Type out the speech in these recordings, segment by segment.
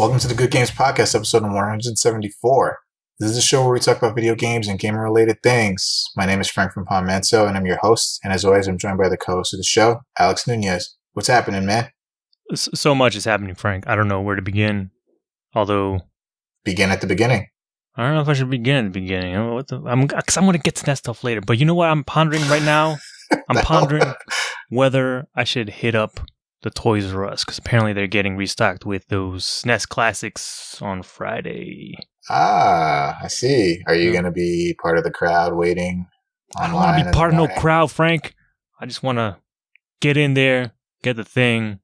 Welcome to the Good Games Podcast, episode 174. This is a show where we talk about video games and gaming-related things. My name is Frank from Palmento, and I'm your host. And as always, I'm joined by the co-host of the show, Alex Nunez. What's happening, man? So much is happening, Frank. I don't know where to begin. Although... Begin at the beginning. I don't know if I should begin at the beginning. Because I'm going to get to that stuff later. But you know what I'm pondering right now? I'm pondering whether I should hit up the Toys R Us, because apparently they're getting restocked with those SNES Classics on Friday. Ah, I see. Are you going to be part of the crowd waiting online? I don't want to be part of no crowd, Frank. I just want to get in there, get the thing,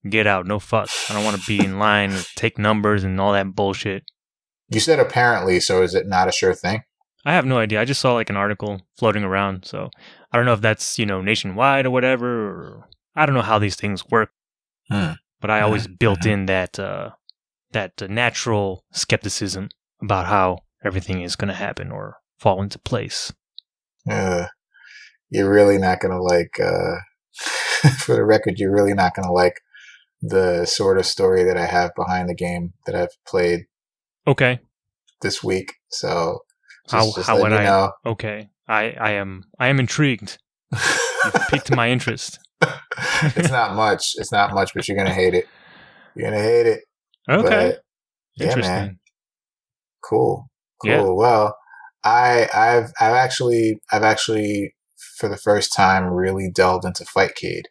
get out. No fuss. I don't want to be in line and take numbers and all that bullshit. You said apparently, so is it not a sure thing? I have no idea. I just saw like an article floating around, so I don't know if that's, nationwide or whatever, or I don't know how these things work. But I always built in that natural skepticism about how everything is going to happen or fall into place. You're really not going to like, for the record, you're really not going to like the sort of story that I have behind the game that I've played. Okay. This week. So how would I know? Okay. I am intrigued. You've piqued my interest. It's not much. It's not much, but you're gonna hate it. You're gonna hate it. Okay. But, interesting. Yeah, man. Cool. Yeah. Well, I've actually for the first time really delved into Fightcade.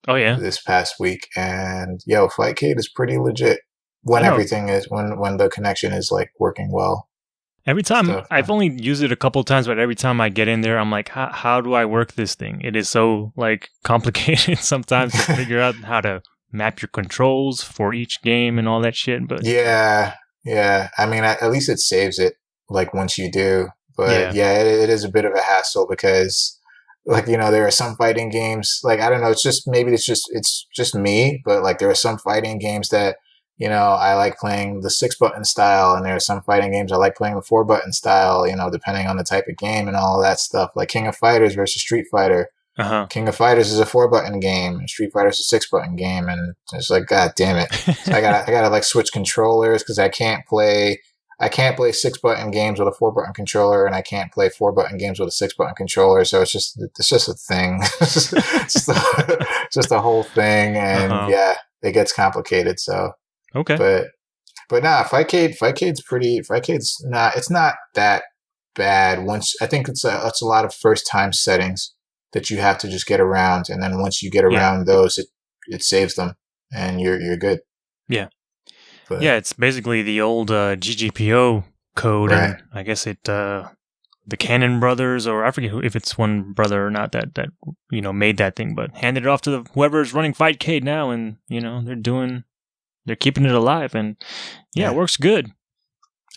Oh yeah. This past week, and Fightcade is pretty legit when everything is when the connection is like working well. Every time, I've only used it a couple times, but every time I get in there, I'm like, how do I work this thing? It is so like complicated sometimes to figure out how to map your controls for each game and all that shit. But yeah. I mean, at least it saves it like once you do. But it is a bit of a hassle because like, there are some fighting games, like, I don't know, it's just me, but like there are some fighting games that, I like playing the 6-button style, and there are some fighting games I like playing the 4-button style, depending on the type of game and all of that stuff. Like King of Fighters versus Street Fighter. Uh-huh. King of Fighters is a 4-button game, and Street Fighter is a 6-button game, and it's like, god damn it. So I gotta like switch controllers because I can't play 6-button games with a 4-button controller, and I can't play 4-button games with a 6-button controller. So it's just a thing. it's just a whole thing, and it gets complicated. So. Okay. But nah, Fightcade's not that bad. Once I think it's a lot of first time settings that you have to just get around, and then once you get around those, it saves them, and you're good. Yeah. But, it's basically the old GGPO code, right. And I guess the Cannon brothers, or I forget if it's one brother or not that made that thing, but handed it off to whoever's running Fightcade now, and they're keeping it alive, and it works good.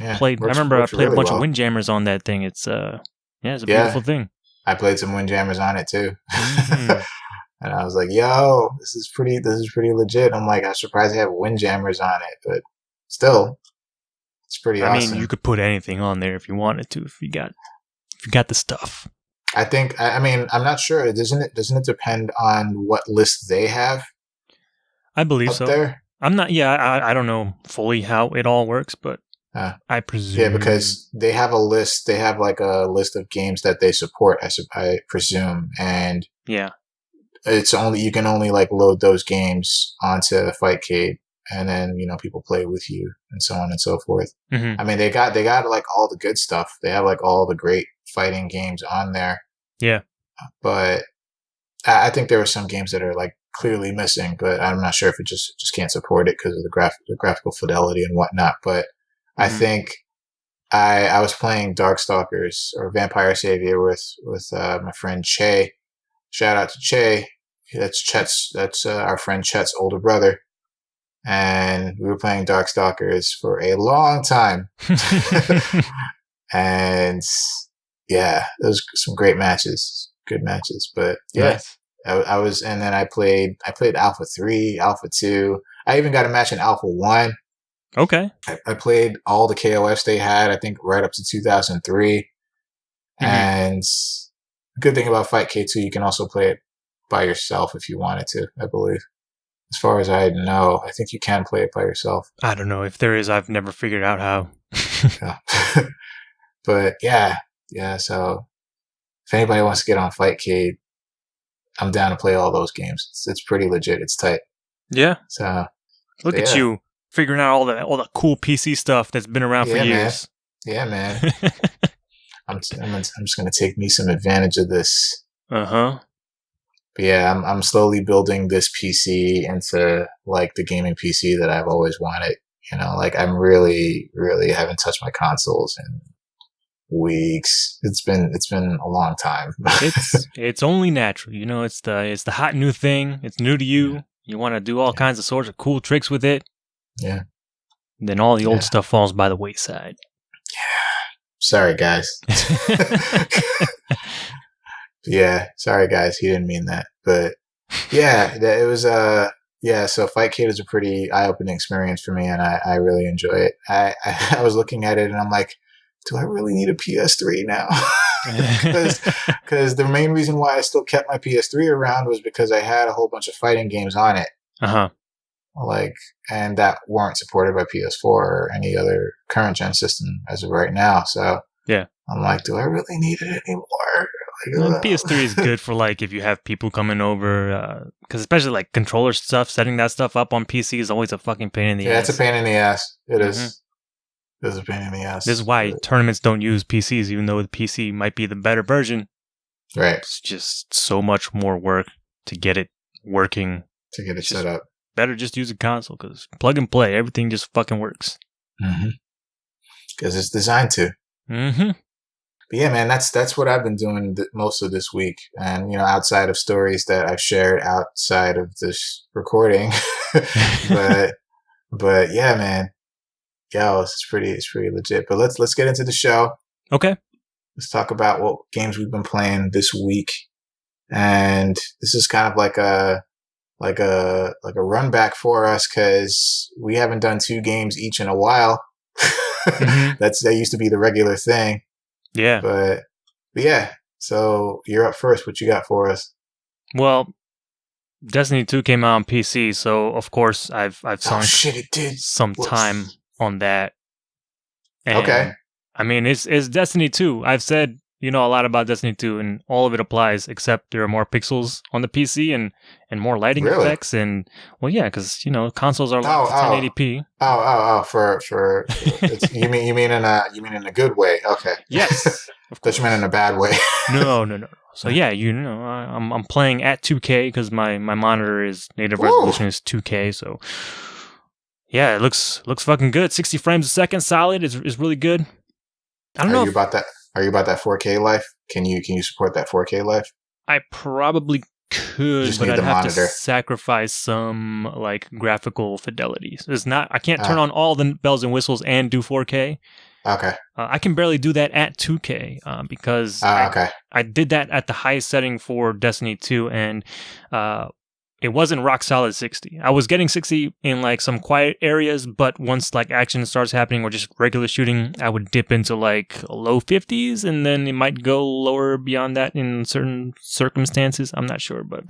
Yeah, I remember I played a bunch of Windjammers on that thing. It's it's a beautiful thing. I played some Windjammers on it too, and I was like, "Yo, this is pretty legit." I'm like, I'm surprised they have Windjammers on it, but still, it's pretty awesome. I mean, you could put anything on there if you wanted to, if you got the stuff. I think. I mean, I'm not sure. Doesn't it depend on what list they have? I believe so. There? I'm not. Yeah, I don't know fully how it all works, but I presume. Yeah, because they have a list. They have like a list of games that they support. I presume, and you can only like load those games onto Fightcade, and then people play with you, and so on and so forth. Mm-hmm. I mean, they got like all the good stuff. They have like all the great fighting games on there. Yeah, but I think there are some games that are like clearly missing, but I'm not sure if it just can't support it because of the graphical fidelity and whatnot. But I think I was playing Darkstalkers or Vampire Savior with my friend Che. Shout out to Che. That's our friend Chet's older brother, and we were playing Darkstalkers for a long time. And those some great matches, good matches. But nice. I was, and then I played Alpha 3, Alpha 2. I even got a match in Alpha 1. Okay. I played all the KOFs they had, I think right up to 2003. Mm-hmm. And the good thing about Fightcade 2, you can also play it by yourself if you wanted to, I believe. As far as I know, I think you can play it by yourself. I don't know. If there is, I've never figured out how. Yeah. But yeah. So if anybody wants to get on Fightcade, I'm down to play all those games. It's pretty legit. It's tight. Yeah. So look at you figuring out all the cool PC stuff that's been around for years. Man. Yeah, man. I'm just gonna take me some advantage of this. Uh-huh. But yeah, I'm slowly building this PC into like the gaming PC that I've always wanted. You know, like I'm really, really haven't touched my consoles in weeks. It's been a long time. it's only natural. You know, it's the hot new thing. It's new to you. Yeah. You want to do all kinds of sorts of cool tricks with it. Yeah. And then all the old stuff falls by the wayside. Yeah. Sorry, guys. Yeah, sorry guys, he didn't mean that. But yeah, it was so Fightcade is a pretty eye-opening experience for me, and I really enjoy it. I was looking at it and I'm like, do I really need a PS3 now? Because the main reason why I still kept my PS3 around was because I had a whole bunch of fighting games on it. Uh-huh. Like, and that weren't supported by PS4 or any other current gen system as of right now. So yeah, I'm like, do I really need it anymore? PS3 is good for like if you have people coming over, because especially like controller stuff, setting that stuff up on PC is always a fucking pain in the ass. Yeah, it's a pain in the ass. It is. It's a pain in the ass. This is why tournaments don't use PCs, even though the PC might be the better version. Right. It's just so much more work to get it working. To get it set up. Better just use a console, because plug and play, everything just fucking works. Because it's designed to. But yeah, man, that's what I've been doing most of this week. And, you know, outside of stories that I've shared outside of this recording. but yeah, man. Yo, it's pretty legit. But let's get into the show. Okay. Let's talk about what games we've been playing this week. And this is kind of like a run back for us, because we haven't done 2 games each in a while. That used to be the regular thing. Yeah. But yeah. So you're up first. What you got for us? Well, Destiny 2 came out on PC, so of course I've sunk it did. some time on that. And, okay. I mean, it's Destiny 2. I've said, you know, a lot about Destiny 2, and all of it applies, except there are more pixels on the PC and more lighting effects. And, well, yeah, because, you know, consoles are like 1080p. For you mean in a good way? Okay. Yes. Of course, you meant in a bad way. No. So yeah, you know, I'm playing at 2K because my monitor is native resolution is 2K. So yeah, it looks fucking good. 60 frames a second, solid. Is really good. I don't know. Are you about that 4K life? Can you support that 4K life? I probably could, but I'd have to sacrifice some like graphical fidelity. It's not. I can't turn on all the bells and whistles and do 4K. Okay. I can barely do that at 2K because I did that at the highest setting for Destiny 2, and it wasn't rock solid 60. I was getting 60 in like some quiet areas, but once like action starts happening or just regular shooting, I would dip into like low 50s, and then it might go lower beyond that in certain circumstances. I'm not sure, but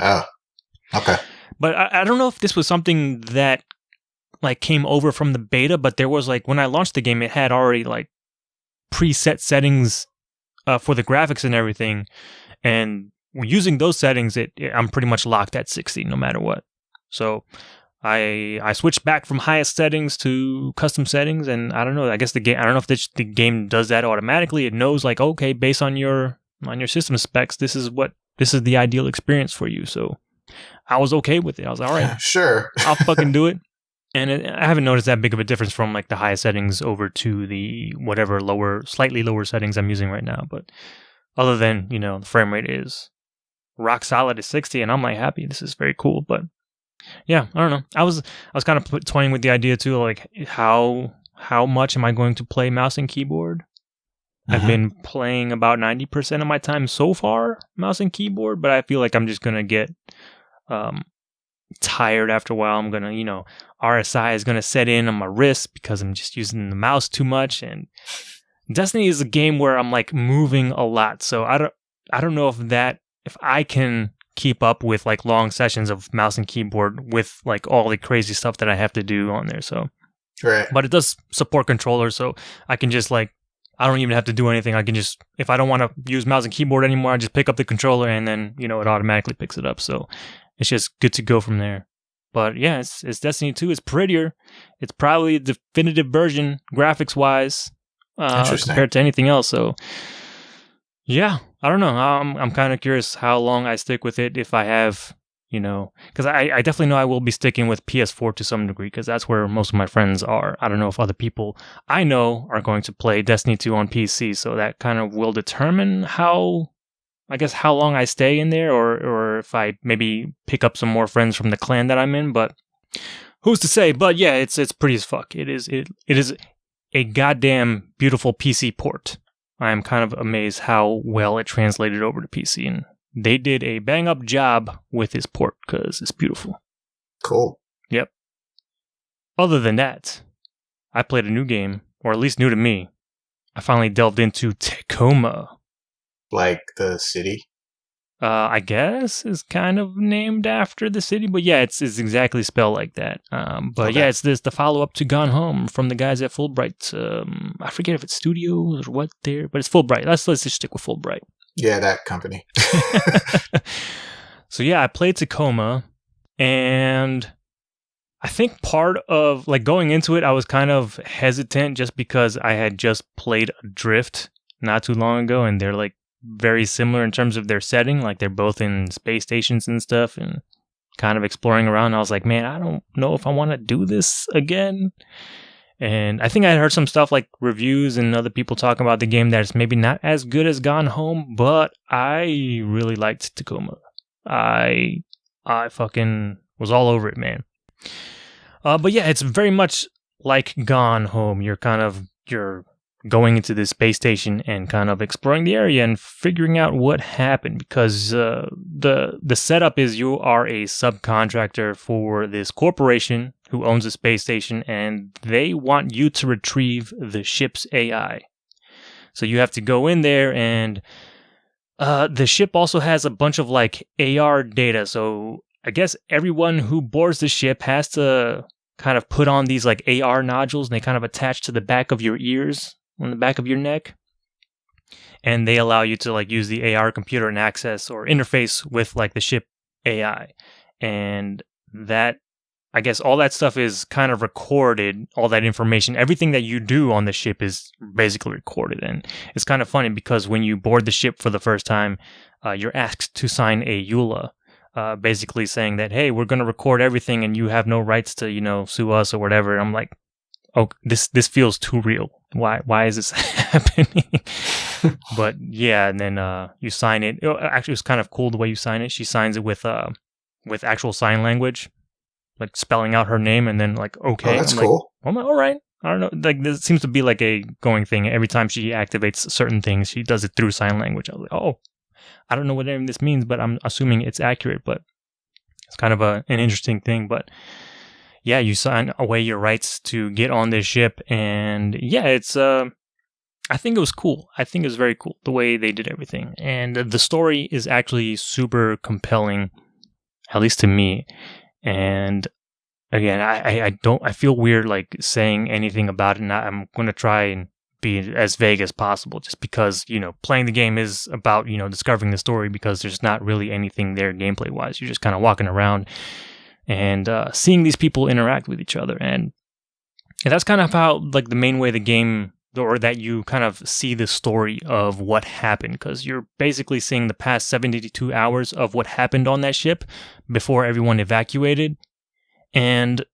okay. But I don't know if this was something that like came over from the beta, but there was like when I launched the game, it had already like preset settings for the graphics and everything, and using those settings, I'm pretty much locked at 60 no matter what. So I switched back from highest settings to custom settings, and I don't know. I guess I don't know if the game does that automatically. It knows like, okay, based on your system specs, this is the ideal experience for you. So I was okay with it. I was like, all right, sure, I'll fucking do it. And I haven't noticed that big of a difference from like the highest settings over to the whatever slightly lower settings I'm using right now. But other than, you know, the frame rate is rock solid at 60, and I'm like happy. This is very cool. But yeah, I don't know. I was kind of toying with the idea too, like how much am I going to play mouse and keyboard? I've been playing about 90% of my time so far mouse and keyboard, but I feel like I'm just gonna get tired after a while. I'm gonna, you know, RSI is gonna set in on my wrist because I'm just using the mouse too much. And Destiny is a game where I'm like moving a lot, so I don't know if I can keep up with like long sessions of mouse and keyboard with like all the crazy stuff that I have to do on there. So, right. But it does support controllers, so I can just like, I don't even have to do anything. I can just, if I don't want to use mouse and keyboard anymore, I just pick up the controller and then, it automatically picks it up. So it's just good to go from there. But yeah, it's Destiny 2. It's prettier. It's probably the definitive version graphics-wise compared to anything else. So yeah, I don't know. I'm kind of curious how long I stick with it if I have, because I definitely know I will be sticking with PS4 to some degree because that's where most of my friends are. I don't know if other people I know are going to play Destiny 2 on PC, so that kind of will determine how long I stay in there or if I maybe pick up some more friends from the clan that I'm in, but who's to say? But yeah, it's pretty as fuck. It is a goddamn beautiful PC port. I am kind of amazed how well it translated over to PC, and they did a bang-up job with this port because it's beautiful. Cool. Yep. Other than that, I played a new game, or at least new to me. I finally delved into Tacoma. Like the city? I guess is kind of named after the city, but yeah, it's exactly spelled like that. But okay. Yeah, it's the follow-up to Gone Home from the guys at Fulbright. I forget if it's studios or what there, but it's Fulbright. Let's just stick with Fulbright. Yeah, that company. So yeah, I played Tacoma, and I think part of like going into it, I was kind of hesitant just because I had just played Adrift not too long ago, and they're like very similar in terms of their setting. Like they're both in space stations and stuff and kind of exploring around. I was like, man, I don't know if I want to do this again. And I think I had heard some stuff like reviews and other people talking about the game that it's maybe not as good as Gone Home, but I really liked Tacoma. I fucking was all over it, man. But yeah, it's very much like Gone Home. You're going into this space station and kind of exploring the area and figuring out what happened, because the setup is you are a subcontractor for this corporation who owns a space station, and they want you to retrieve the ship's AI. So you have to go in there, and the ship also has a bunch of like AR data. So I guess everyone who boards the ship has to kind of put on these like AR nodules, and they kind of attach to the back of your ears, on the back of your neck, and they allow you to like use the AR computer and access or interface with like the ship AI. And that, I guess all that stuff is kind of recorded, all that information, everything that you do on the ship is basically recorded. And it's kind of funny because when you board the ship for the first time, you're asked to sign a EULA, basically saying that, hey, we're going to record everything and you have no rights to, sue us or whatever. And I'm like, oh, this feels too real. Why is this happening? But yeah, and then you sign it. Actually, it was kind of cool the way you sign it. She signs it with actual sign language, like spelling out her name, and then like, okay. Oh, that's cool. Like, I'm like, all right. I don't know. Like, this seems to be like a going thing. Every time she activates certain things, she does it through sign language. I was like, oh, I don't know what any of this means, but I'm assuming it's accurate. But it's kind of an interesting thing. But yeah, you sign away your rights to get on this ship, and yeah, it's I think it was cool. I think it was very cool the way they did everything, and the story is actually super compelling, at least to me. And again, I feel weird like saying anything about it, and I'm going to try and be as vague as possible, just because playing the game is about discovering the story, because there's not really anything there gameplay wise. You're just kind of walking around and seeing these people interact with each other. And that's kind of how, like, the main way the game, or that you kind of see the story of what happened, because you're basically seeing the past 72 hours of what happened on that ship before everyone evacuated. And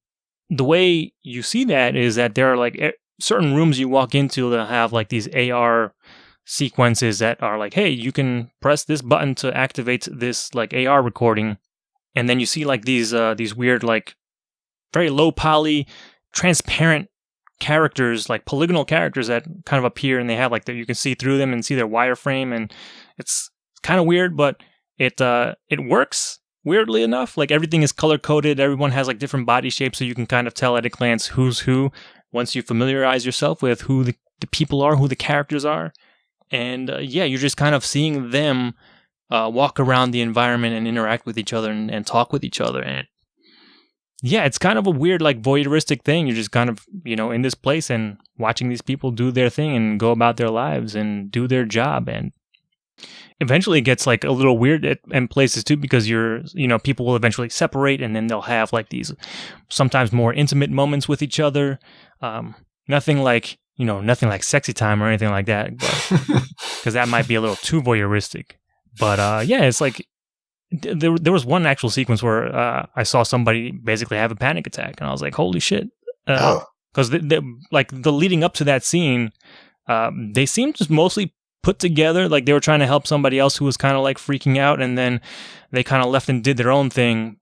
the way you see that is that there are, like, certain rooms you walk into that have, like, these AR sequences that are like, hey, you can press this button to activate this, like, AR recording. And then you see like these weird, like, very low poly, transparent characters, like polygonal characters that kind of appear, and they have like you can see through them and see their wireframe, and it's kind of weird, but it works weirdly enough. Like, everything is color coded. Everyone has like different body shapes, so you can kind of tell at a glance who's who once you familiarize yourself with who the people are, who the characters are. And yeah, you're just kind of seeing them walk around the environment and interact with each other and talk with each other. And yeah, it's kind of a weird, like, voyeuristic thing. You're just kind of, in this place and watching these people do their thing and go about their lives and do their job. And eventually it gets, like, a little weird in places too, because people will eventually separate, and then they'll have, like, these sometimes more intimate moments with each other. Nothing like sexy time or anything like that, because that might be a little too voyeuristic. But yeah, it's like, there was one actual sequence where I saw somebody basically have a panic attack, and I was like, holy shit. Because the leading up to that scene, they seemed just mostly put together, like they were trying to help somebody else who was kind of like freaking out, and then they kind of left and did their own thing.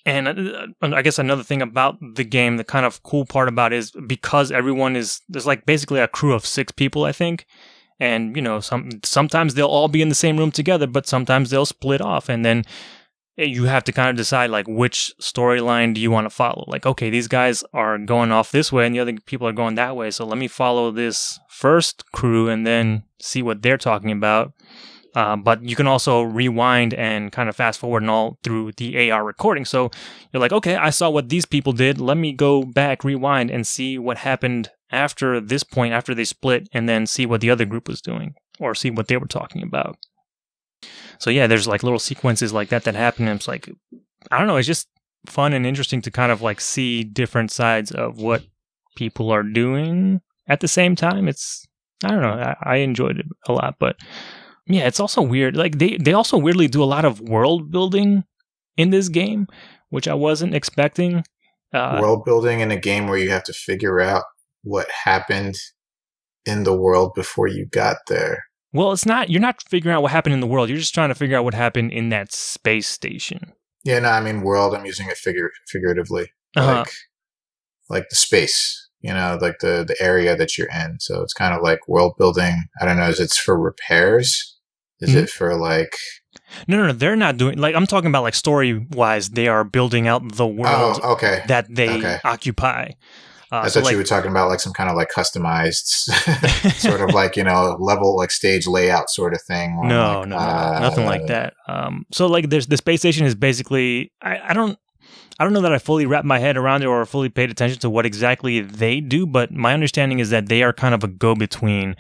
And I guess another thing about the game, the kind of cool part about it is because there's like basically a crew of 6 people, I think. And, sometimes they'll all be in the same room together, but sometimes they'll split off. And then you have to kind of decide, like, which storyline do you want to follow? Like, okay, these guys are going off this way and the other people are going that way. So let me follow this first crew and then see what they're talking about. But you can also rewind and kind of fast forward and all through the AR recording. So you're like, okay, I saw what these people did. Let me go back, rewind, and see what happened after this point, after they split, and then see what the other group was doing, or see what they were talking about. So yeah, there's like little sequences like that happen, and it's like, I don't know, it's just fun and interesting to kind of like see different sides of what people are doing at the same time. I don't know, I enjoyed it a lot, but yeah, it's also weird. Like they also weirdly do a lot of world building in this game, which I wasn't expecting. World building in a game where you have to figure out what happened in the world before you got there. Well, you're not figuring out what happened in the world. You're just trying to figure out what happened in that space station. Yeah, no, I mean world, I'm using it figuratively. Uh-huh. Like the space, like the area that you're in. So it's kind of like world building. I don't know, is it for repairs? Is it for like... No, they're not doing... Like, I'm talking about like story-wise, they are building out the world that they occupy. I thought you were talking about like some kind of like customized sort of like, level, like stage layout sort of thing. No, nothing like that. So like there's the space station is basically, I don't know that I fully wrapped my head around it or fully paid attention to what exactly they do, but my understanding is that they are kind of a go-between,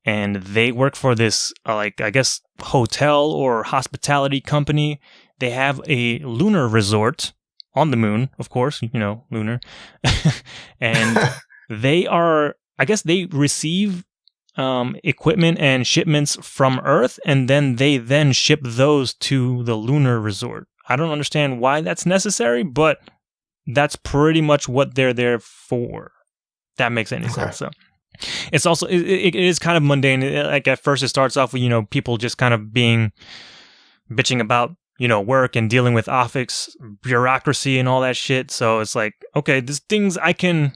and they work for this, like, I guess, hotel or hospitality company. They have a lunar resort on the moon, of course, lunar. And they receive equipment and shipments from Earth, and then they ship those to the lunar resort. I don't understand why that's necessary, but that's pretty much what they're there for. That makes any sense. So it's also, it is kind of mundane. Like at first it starts off with, people just kind of bitching about, work and dealing with office bureaucracy and all that shit. So it's like, okay, these things I can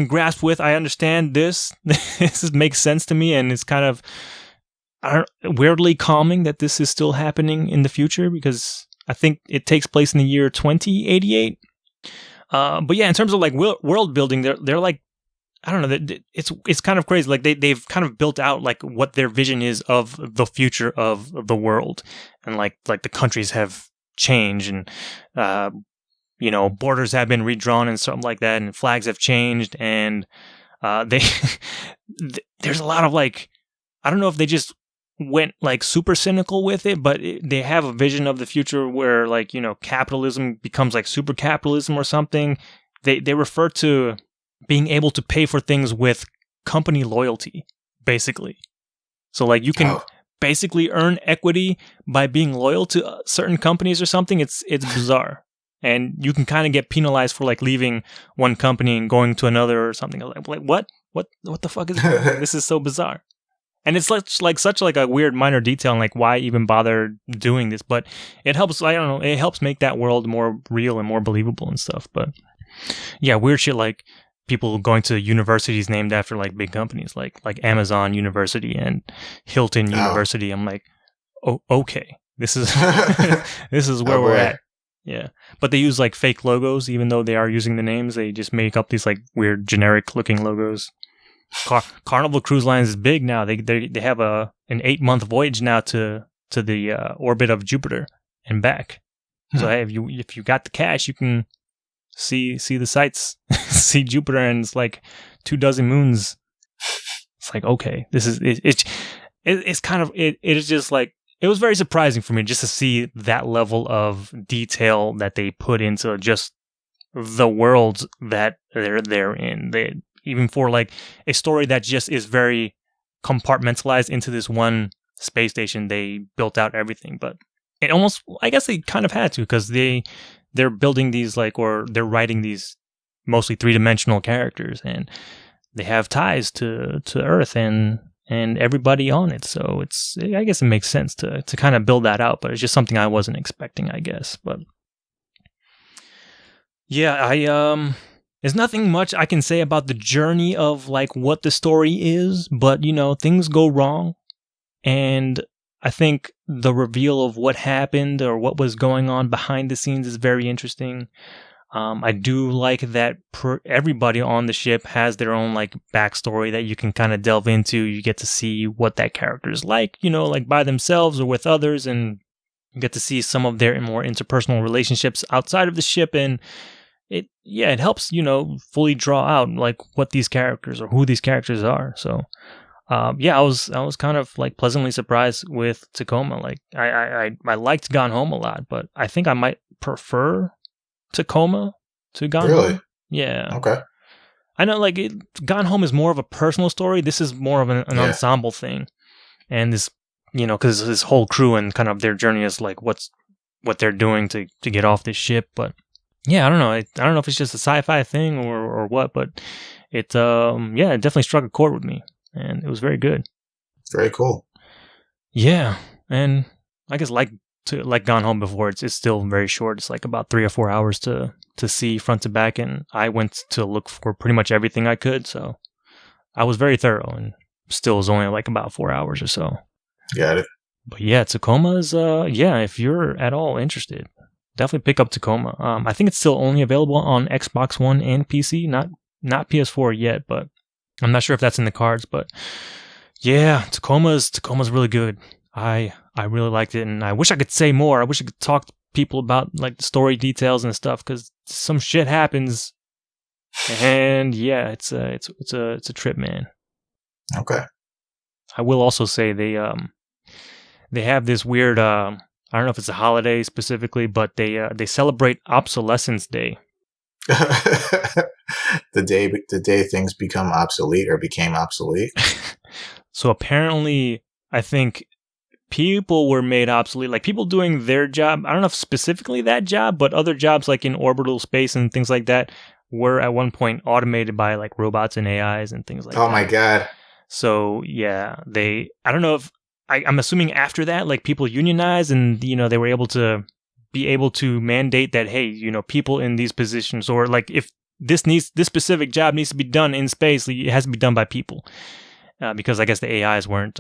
grasp with. I understand this. This makes sense to me, and it's kind of weirdly calming that this is still happening in the future, because I think it takes place in the year 2088. But yeah, in terms of like world building, they're like, I don't know, it's kind of crazy. Like they've kind of built out like what their vision is of the future of the world, and like the countries have changed, and borders have been redrawn and something like that, and flags have changed, and there's a lot of like, I don't know if they just went like super cynical with it, but they have a vision of the future where like, capitalism becomes like super capitalism or something. They refer to being able to pay for things with company loyalty, basically. So like you can basically earn equity by being loyal to certain companies or something. It's bizarre. And you can kind of get penalized for like leaving one company and going to another or something. Like what the fuck is this? This is so bizarre. And it's such a weird minor detail, and like why even bother doing this? But it helps, I don't know, it helps make that world more real and more believable and stuff. But yeah, weird shit like people going to universities named after like big companies like Amazon University and Hilton University. I'm like, oh, okay, this is this is where we're at. Yeah, but they use like fake logos, even though they are using the names. They just make up these like weird generic looking logos. Carnival Cruise Lines is big now. They have an 8-month voyage now to to the orbit of Jupiter and back. So hey, if you got the cash, you can see the sights, see Jupiter, and it's like 24 moons. It's like, okay, this is it's kind of it is just like, it was very surprising for me just to see that level of detail that they put into just the worlds that they're in. They, even for like a story that just is very compartmentalized into this one space station, they built out everything. But it almost, I guess they kind of had to, because they're building these or they're writing these mostly 3-dimensional characters, and they have ties to Earth and everybody on it. So I guess it makes sense to kind of build that out, but it's just something I wasn't expecting, I guess. But yeah, there's nothing much I can say about the journey of what the story is, but things go wrong, and I think the reveal of what happened or what was going on behind the scenes is very interesting. I do like that everybody on the ship has their own backstory that you can kind of delve into. You get to see what that character is like by themselves or with others, and you get to see some of their more interpersonal relationships outside of the ship, and it helps fully draw out what these characters or who these characters are. So I was kind of pleasantly surprised with Tacoma. I liked Gone Home a lot, but I think I might prefer Tacoma to Gone Home. Yeah. Okay. I know Gone Home is more of a personal story. This is more of an ensemble thing. And this, because this whole crew and kind of their journey is what they're doing to get off this ship. But yeah, I don't know. I don't know if it's just a sci-fi thing or what, but it definitely struck a chord with me, and it was very good. Very cool. Yeah. And I guess Gone Home before, it's still very short. It's about 3 or 4 hours to see front to back, and I went to look for pretty much everything I could, so I was very thorough, and still was only about 4 hours or so. Got it. But yeah, Tacoma is if you're at all interested, definitely pick up Tacoma. I think it's still only available on Xbox One and PC, not PS4 yet, but I'm not sure if that's in the cards. But yeah, Tacoma's really good. I really liked it, and I wish I could say more. I wish I could talk to people about the story details and stuff, because some shit happens, and yeah, it's a trip, man. Okay. I will also say they have this weird I don't know if it's a holiday specifically, but they celebrate Obsolescence Day. the day things become obsolete or became obsolete. So apparently, I think people were made obsolete, people doing their job. I don't know if specifically that job, but other jobs in orbital space and things like that were at one point automated by robots and AIs and things like that. Oh my God. So yeah, I don't know if, I'm assuming after that, people unionized, and they were able to mandate that, hey, people in these positions, or if this specific job needs to be done in space, it has to be done by people. Because I guess the AIs weren't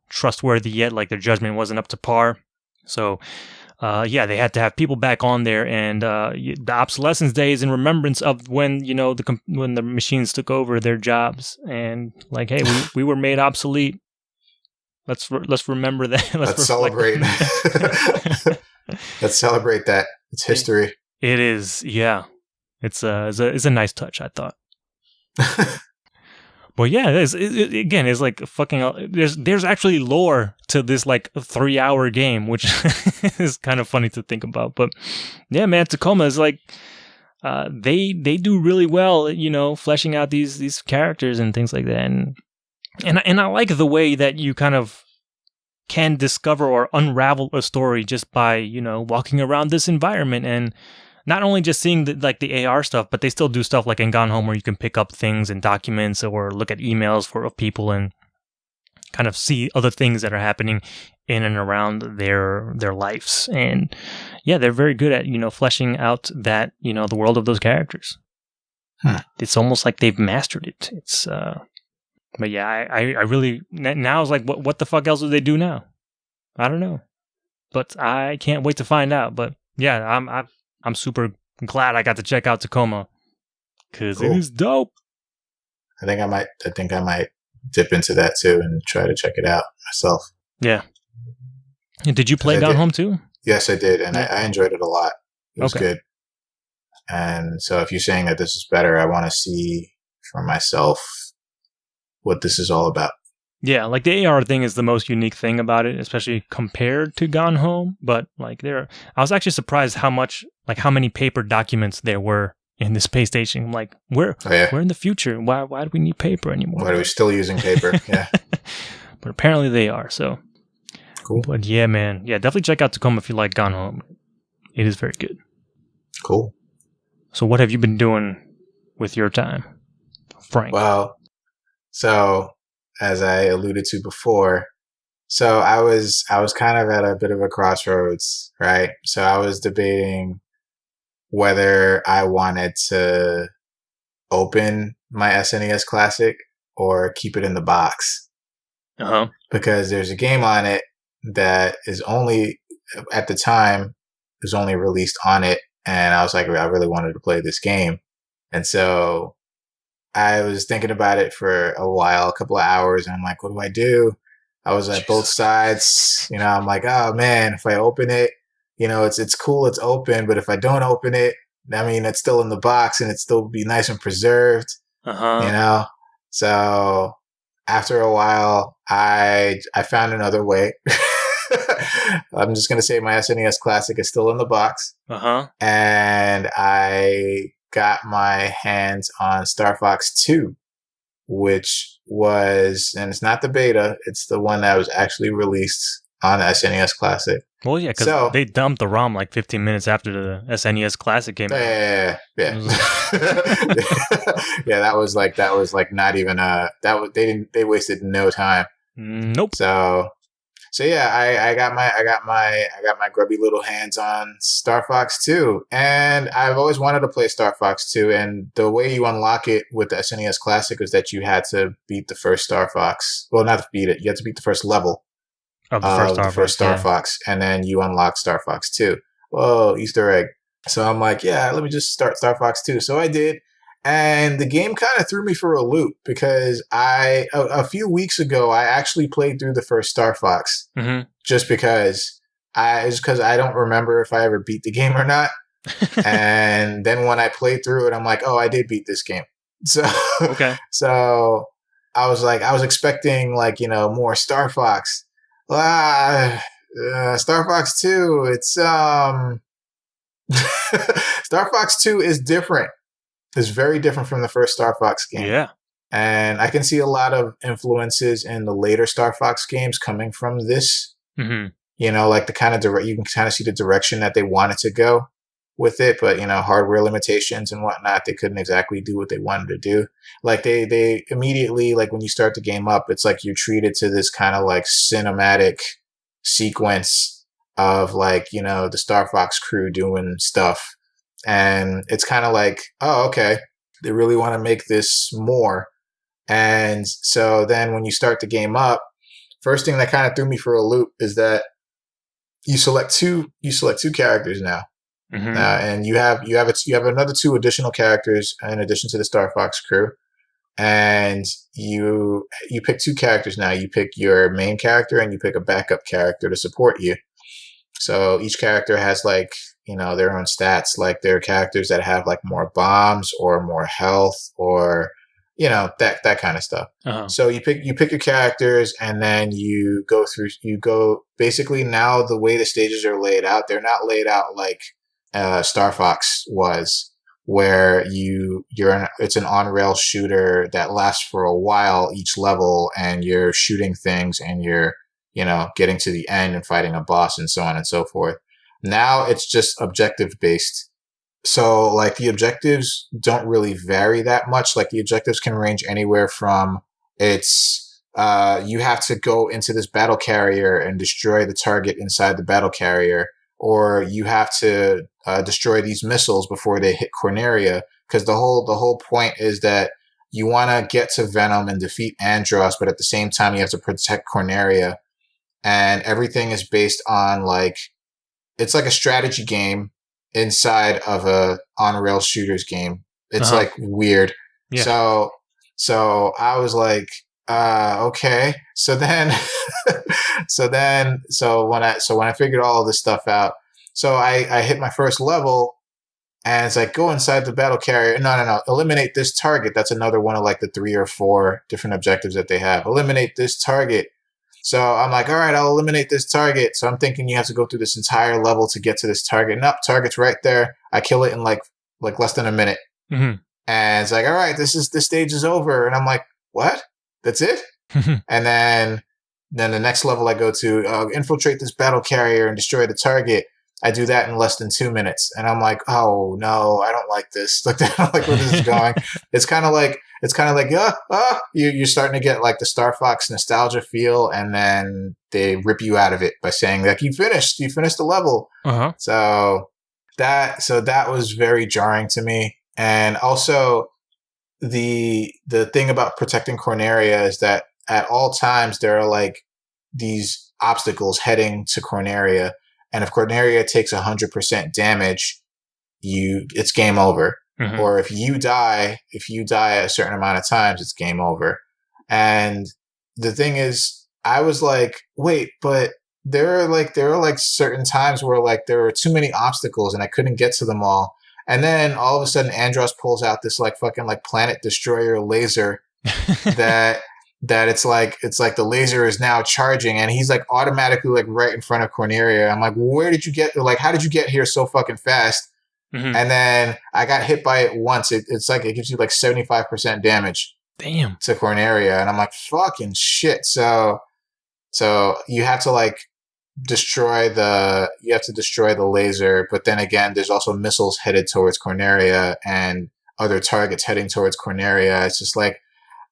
trustworthy yet, their judgment wasn't up to par. So, they had to have people back on there, and the Obsolescence Day is in remembrance of when when the machines took over their jobs, and hey, we were made obsolete. Let's remember that. Let's celebrate. Let's celebrate that. It's history. It is, yeah. It's a nice touch, I thought. But yeah, again, it's fucking. There's actually lore to this 3-hour game, which is kind of funny to think about. But yeah, man, Tacoma is they do really well, fleshing out these characters and things like that, and I like the way that you kind of can discover or unravel a story just by walking around this environment, and not only just seeing the AR stuff, but they still do stuff in Gone Home where you can pick up things and documents or look at emails of people and kind of see other things that are happening in and around their lives. And yeah, they're very good at fleshing out that the world of those characters. It's almost like they've mastered it. It's but yeah, I really now is what the fuck else do they do now? I don't know, but I can't wait to find out. But yeah, I'm super glad I got to check out Tacoma, because It is dope. I think I might dip into that too and try to check it out myself. Yeah, Did you play Gone Home too? Yes, I did, and I enjoyed it a lot. It was good. And so if you're saying that this is better, I want to see for myself what this is all about. Yeah, like the AR thing is the most unique thing about it, especially compared to Gone Home. But like I was actually surprised how many paper documents there were in the space station. Like we're in the future. Why do we need paper anymore? Why are we still using paper? Yeah. But apparently they are, so. Cool. But yeah, man. Yeah, definitely check out Tacoma if you like Gone Home. It is very good. Cool. So what have you been doing with your time, Frank? Well, so as I alluded to before, so I was kind of at a bit of a crossroads, right? So I was debating whether I wanted to open my SNES Classic or keep it in the box. Because there's a game on it that is only, at the time, was only released on it. And I was like, I really wanted to play this game. And so I was thinking about it for a while, a couple of hours. And I'm like, what do I do? I was at both sides. I'm like, oh man, if I open it, it's cool. It's open. But if I don't open it, I mean, it's still in the box and it still be nice and preserved, So after a while, I found another way. I'm just going to say my SNES Classic is still in the box. And I got my hands on Star Fox 2, which was, and it's not the beta, it's the one that was actually released on the SNES Classic. Well, yeah, because they dumped the ROM like 15 minutes after the SNES Classic came out. Yeah. Yeah, that was like not even they wasted no time. Nope. So yeah, I got my grubby little hands on Star Fox 2, and I've always wanted to play Star Fox 2. And the way you unlock it with the SNES Classic is that you had to beat the first Star Fox. Well, not to beat it, you had to beat the first level of the first Star Fox, and then you unlock Star Fox 2. Whoa, Easter egg! So I'm like, yeah, let me just start Star Fox 2. So I did. And the game kind of threw me for a loop because a few weeks ago, I actually played through the first Star Fox just because I don't remember if I ever beat the game or not. And then when I played through it, I'm like, oh, I did beat this game. So, so I was expecting more Star Fox. Star Fox 2, it's, Star Fox 2 is different. Is very different from the first Star Fox game. Yeah. And I can see a lot of influences in the later Star Fox games coming from this. Like the kind of you can kind of see the direction that they wanted to go with it, but hardware limitations and whatnot, they couldn't exactly do what they wanted to do. Like they immediately, like when you start the game up, it's like you're treated to this kind of like cinematic sequence of the Star Fox crew doing stuff. And it's kind of like, oh, okay, they really want to make this more. And so then when you start the game up, first thing that kind of threw me for a loop is that you select two characters now. And you have another two additional characters in addition to the Star Fox crew. And you pick two characters now. You pick your main character and you pick a backup character to support you. So each character has their own stats, like there are characters that have more bombs or more health or, that kind of stuff. So you pick your characters and then you go basically now the way the stages are laid out, they're not laid out like Star Fox was, where it's an on-rail shooter that lasts for a while each level and you're shooting things and you're getting to the end and fighting a boss and so on and so forth. Now it's just objective based. So the objectives don't really vary that much. The objectives can range anywhere from you have to go into this battle carrier and destroy the target inside the battle carrier, or you have to destroy these missiles before they hit Corneria. Because the whole point is that you want to get to Venom and defeat Andros, but at the same time you have to protect Corneria. And everything is based on it's like a strategy game inside of a on-rail shooters game. It's weird. Yeah. So I was like, okay. So then so when I figured all of this stuff out, so I hit my first level, and it's like, go inside the battle carrier. No. Eliminate this target. That's another one of like the 3 or 4 different objectives that they have. Eliminate this target. So I'm like, all right, I'll eliminate this target. So I'm thinking you have to go through this entire level to get to this target. Nope, target's right there. I kill it in like less than a minute. Mm-hmm. And it's like, all right, this stage is over. And I'm like, what? That's it? And then the next level I go to, infiltrate this battle carrier and destroy the target. I do that in less than 2 minutes. And I'm like, oh no, I don't like this. Like, I don't like where this is going. It's kind of like, you're starting to get like the Star Fox nostalgia feel, and then they rip you out of it by saying like, you finished the level. Uh-huh. So that was very jarring to me. And also the thing about protecting Corneria is that at all times there are like these obstacles heading to Corneria. And if Corneria takes 100% damage, it's game over. Mm-hmm. Or if you die a certain amount of times, it's game over. And the thing is, I was like, wait, but there are like certain times where like there were too many obstacles and I couldn't get to them all. And then all of a sudden Andros pulls out this like fucking like planet destroyer laser that it's like the laser is now charging, and he's like automatically like right in front of Corneria. I'm like, where did you get, like, how did you get here so fucking fast? Mm-hmm. And then I got hit by it once. It's like it gives you like 75% damage. Damn. To Corneria. And I'm like, fucking shit. So you have to like destroy the laser, but then again there's also missiles headed towards Corneria and other targets heading towards Corneria. It's just like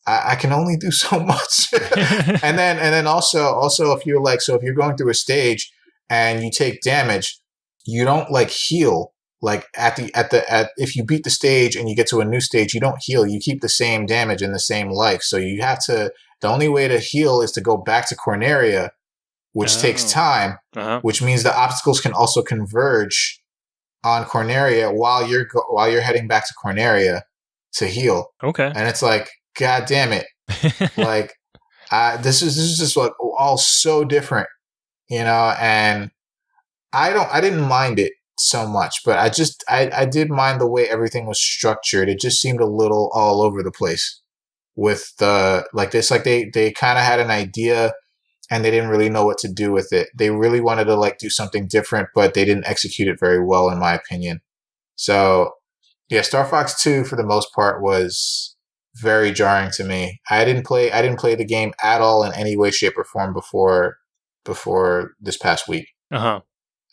I can only do so much. and then also if you're going through a stage and you take damage, you don't like heal. Like if you beat the stage and you get to a new stage, you don't heal. You keep the same damage and the same life. So you have to, the only way to heal is to go back to Corneria, which takes time, which means the obstacles can also converge on Corneria while you're heading back to Corneria to heal. Okay. And it's like, God damn it. Like, this is just like all so different, you know, and I didn't mind it so much, but I did mind the way everything was structured. It just seemed a little all over the place with the, like this, like they kind of had an idea and they didn't really know what to do with it. They really wanted to like do something different, but they didn't execute it very well, in my opinion. So yeah, Star Fox 2 for the most part was very jarring to me. I didn't play the game at all in any way, shape, or form before this past week. Uh-huh.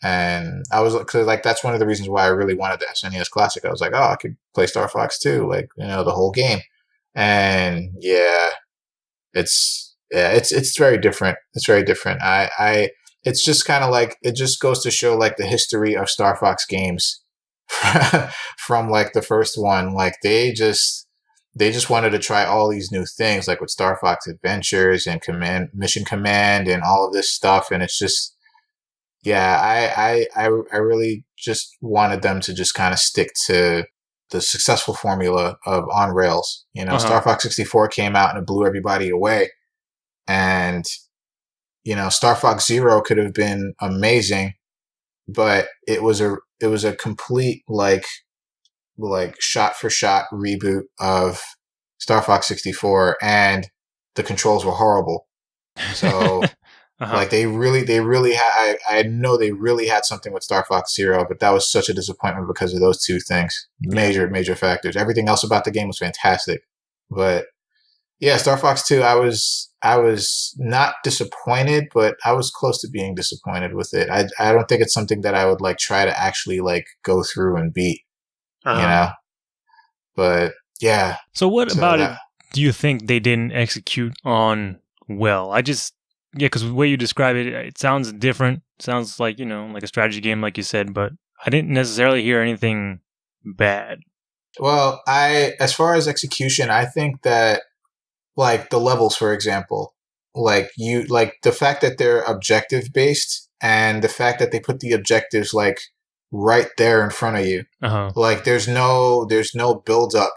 And I was, cause like that's one of the reasons why I really wanted the SNES Classic. I was like, oh, I could play Star Fox 2, like, you know, the whole game. And yeah, it's very different. It's very different. It's just kind of like, it just goes to show like the history of Star Fox games from like the first one. Like they just wanted to try all these new things, like with Star Fox Adventures and Mission Command and all of this stuff. And it's just, yeah, I really just wanted them to just kind of stick to the successful formula of on rails. You know, Star Fox 64 came out and it blew everybody away. And, you know, Star Fox Zero could have been amazing, but it was a complete like shot for shot reboot of Star Fox 64, and the controls were horrible. So like they really had, I know they really had something with Star Fox Zero, but that was such a disappointment because of those two things. Major factors. Everything else about the game was fantastic. But yeah, Star Fox 2, I was not disappointed, but I was close to being disappointed with it. I don't think it's something that I would like try to actually like go through and beat. You know? But yeah. So what about it do you think they didn't execute on well? Because the way you describe it, it sounds different. It sounds like, you know, like a strategy game, like you said, but I didn't necessarily hear anything bad. Well, as far as execution, I think that like the levels, for example, like the fact that they're objective based and the fact that they put the objectives like right there in front of you. Like there's no build up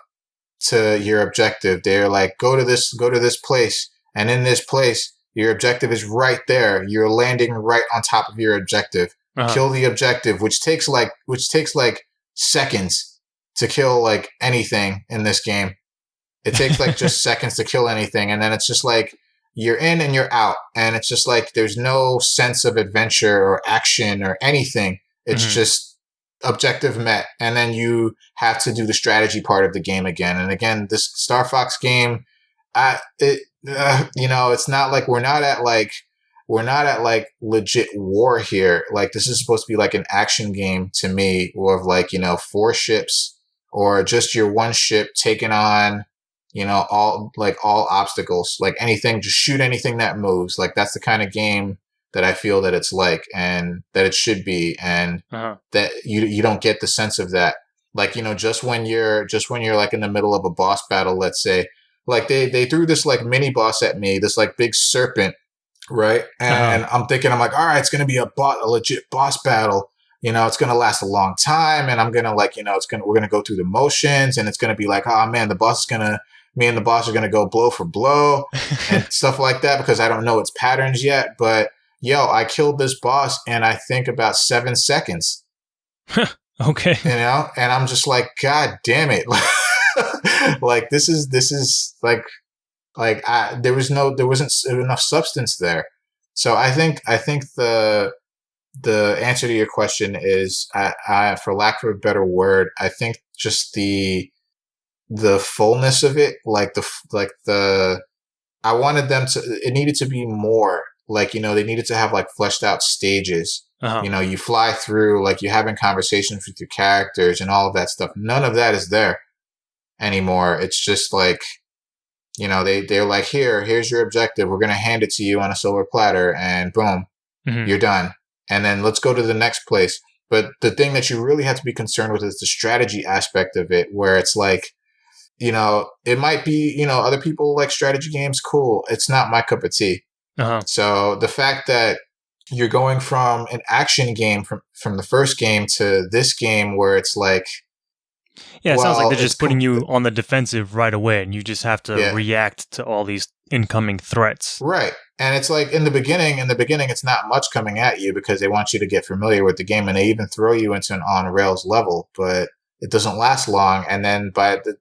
to your objective. They're like, go to this place, and in this place Your objective is right there. You're landing right on top of your objective. Kill the objective, which takes like seconds to kill like anything in this game. It takes like just seconds to kill anything, and then it's just like you're in and you're out, and it's just like there's no sense of adventure or action or anything. It's just objective met, and then you have to do the strategy part of the game again. And again, this Star Fox game, it's not like we're not at like legit war here. Like this is supposed to be like an action game to me, or of like 4 ships or just your one ship taking on all obstacles, like anything, just shoot anything that moves. Like that's the kind of game that I feel that it's like, and that it should be, and that you don't get the sense of that. Like just when you're like in the middle of a boss battle, let's say, like they threw this like mini boss at me, this like big serpent, right? And I'm thinking, I'm like, all right, it's gonna be a legit boss battle. It's gonna last a long time, and I'm gonna like we're gonna go through the motions, and it's gonna be like, oh man, me and the boss are gonna go blow for blow and stuff like that, because I don't know its patterns yet. But I killed this boss in I think about 7 seconds. Okay. And I'm just like, God damn it. Like this is like there wasn't enough substance there. So I think the answer to your question is, I for lack of a better word, I think just the fullness of it, I wanted them to, it needed to be more like, they needed to have like fleshed out stages. You fly through, like you're having conversations with your characters and all of that stuff. None of that is there anymore. It's just like, they're like, here's your objective. We're going to hand it to you on a silver platter, and boom, you're done. And then let's go to the next place. But the thing that you really have to be concerned with is the strategy aspect of it, where it's like, it might be, other people like strategy games. Cool. It's not my cup of tea. So the fact that you're going from an action game from the first game to this game where it's like, it sounds like they're just putting you on the defensive right away, and you just have to react to all these incoming threats. Right. And it's like in the beginning, it's not much coming at you because they want you to get familiar with the game, and they even throw you into an on-rails level, but it doesn't last long. And then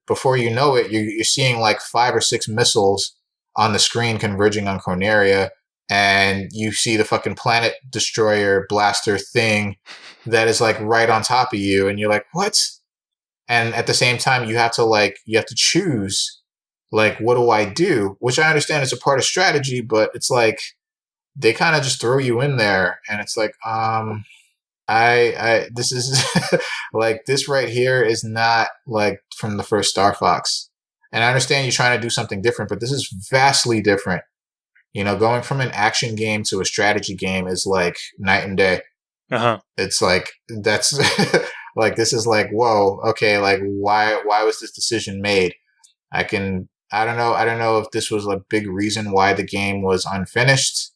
before you know it, you're seeing like 5 or 6 missiles on the screen converging on Corneria, and you see the fucking planet destroyer blaster thing that is like right on top of you, and you're like, what? And at the same time, you have to choose, like, what do I do? Which I understand is a part of strategy, but it's like they kind of just throw you in there, and it's like, this is like, this right here is not like from the first Star Fox. And I understand you're trying to do something different, but this is vastly different. Going from an action game to a strategy game is like night and day. It's like, that's like, this is like, whoa, okay, like why was this decision made? I don't know if this was a big reason why the game was unfinished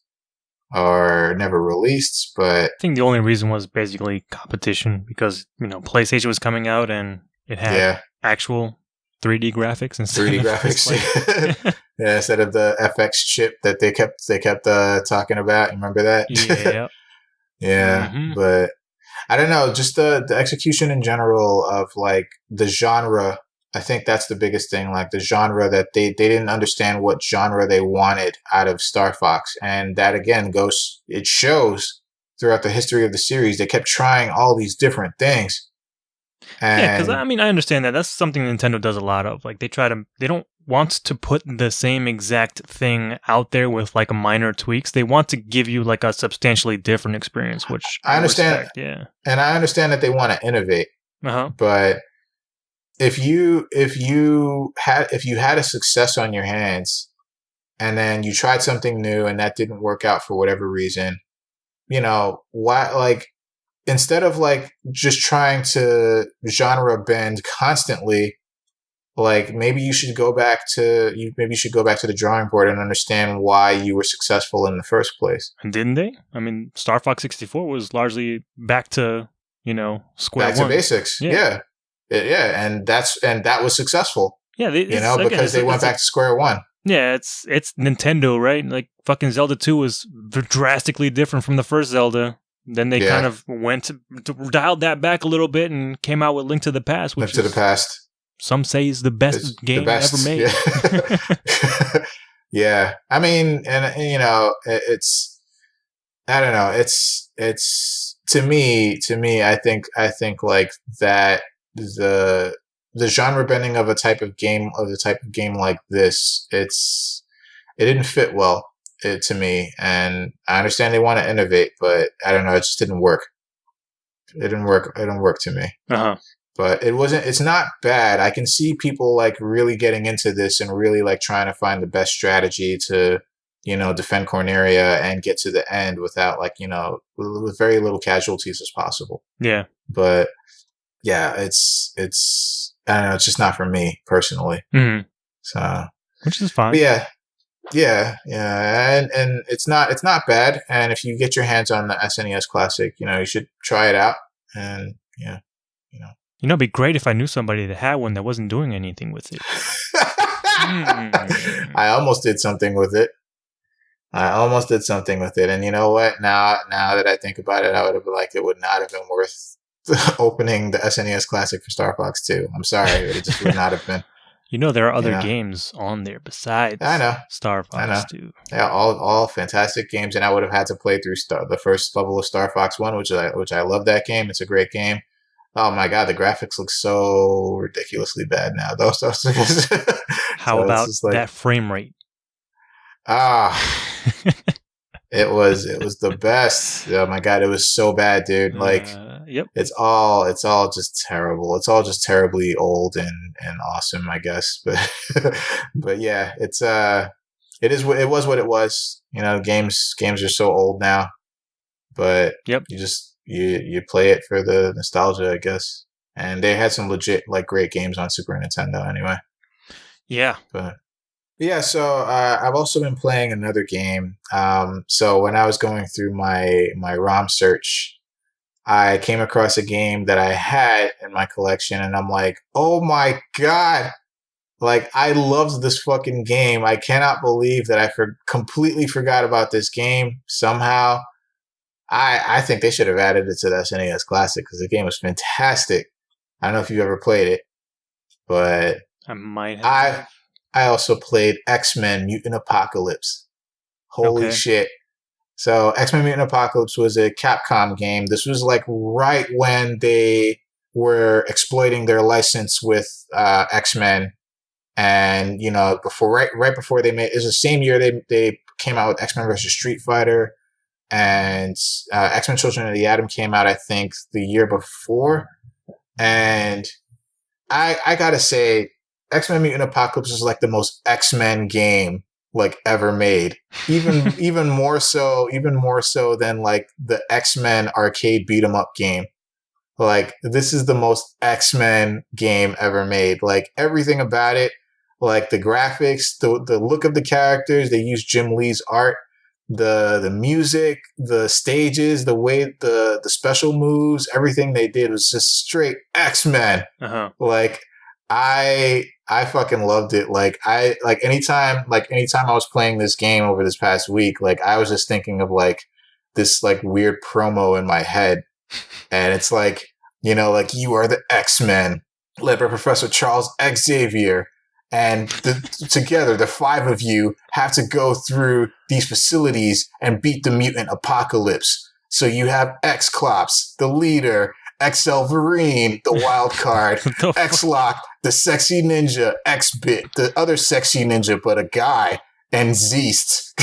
or never released, but I think the only reason was basically competition, because PlayStation was coming out and it had actual 3D graphics instead of 3D graphics. Instead of the FX chip that they kept talking about. You remember that? Yeah. Yeah, but I don't know, just the execution in general of like the genre. I think that's the biggest thing, like the genre, that they didn't understand what genre they wanted out of Star Fox. And that again it shows throughout the history of the series. They kept trying all these different things. Because I understand that. That's something Nintendo does a lot of. Like they don't want to put the same exact thing out there with like minor tweaks. They want to give you like a substantially different experience, which I understand. Respect, yeah. And I understand that they want to innovate. But if you had a success on your hands, and then you tried something new and that didn't work out for whatever reason, why, like, instead of like just trying to genre bend constantly, like maybe you should go back to the drawing board and understand why you were successful in the first place. And didn't they? I mean, Star Fox 64 was largely back to square one. Back to basics. Yeah, and that was successful. Yeah, because they went back to square one. Yeah, it's Nintendo, right? Like fucking Zelda 2 was drastically different from the first Zelda. Then they kind of dialed that back a little bit and came out with Link to the Past, which Link to the Past. Some say is the best game ever made. Yeah. Yeah. I mean, and you know, it's, I don't know. It's to me, I think like that the genre bending of the type of game like this, it didn't fit well to me. And I understand they want to innovate, but I don't know. It just didn't work. It didn't work to me. Uh-huh. But it's not bad. I can see people like really getting into this and really like trying to find the best strategy to, you know, defend Corneria and get to the end without like, you know, with very little casualties as possible. Yeah. But yeah, it's I don't know, it's just not for me personally. Mm-hmm. So, which is fine. But yeah. And it's not bad. And if you get your hands on the SNES Classic, you know, you should try it out. And yeah, you know. You know, it'd be great if I knew somebody that had one that wasn't doing anything with it. I almost did something with it. And you know what? Now that I think about it, I would have been like, it would not have been worth opening the SNES Classic for Star Fox 2. I'm sorry, but it just would not have been. You know, there are other games on there besides Star Fox 2. Yeah, all fantastic games, and I would have had to play through the first level of Star Fox 1, which I love that game. It's a great game. Oh my god, the graphics look so ridiculously bad now. How about that frame rate? It was the best. Oh my god, it was so bad, dude. Like, yep. It's all just terrible. It's all just terribly old and awesome, I guess. But yeah, it was what it was. You know, games are so old now. But yep. You play it for the nostalgia, I guess. And they had some legit like great games on Super Nintendo anyway. Yeah. But yeah, so I've also been playing another game. So when I was going through my ROM search, I came across a game that I had in my collection, and I'm like, oh my god, like I loved this fucking game. I cannot believe that I completely forgot about this game somehow. I think they should have added it to the SNES Classic because the game was fantastic. I don't know if you've ever played it, but I might have. I also played X-Men Mutant Apocalypse. Holy shit. So X-Men Mutant Apocalypse was a Capcom game. This was like right when they were exploiting their license with X-Men. And, you know, right before they made, it was the same year they came out with X-Men vs. Street Fighter. And X-Men Children of the Atom came out, I think, the year before. And I gotta say, X-Men Mutant Apocalypse is like the most X-Men game like ever made. Even more so than like the X-Men arcade beat 'em up game. Like, this is the most X-Men game ever made. Like, everything about it, like the graphics, the look of the characters, they use Jim Lee's art. The music, the stages, the way the special moves, everything they did was just straight X-Men. Uh-huh. Like I fucking loved it. Anytime I was playing this game over this past week, like I was just thinking of like this like weird promo in my head. And it's like, you know, like you are the X-Men, led by Professor Charles Xavier. And together, the five of you have to go through these facilities and beat the mutant apocalypse. So you have X-Clops, the leader, X-Elverine, the wild card, X-Lock, the sexy ninja, X-Bit, the other sexy ninja, but a guy, and Zeist.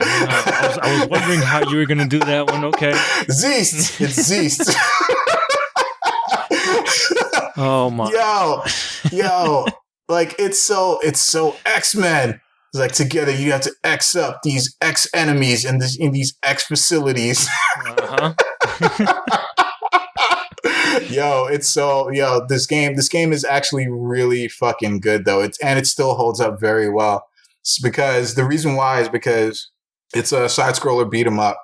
I was wondering how you were going to do that one. Okay. Zeist. It's Zeist. Oh, my. Yo. Like, it's so X-Men. It's like, together you have to X up these X enemies in these X facilities. Uh-huh. This game is actually really fucking good though. It still holds up very well. It's because the reason why is because it's a side scroller beat 'em up,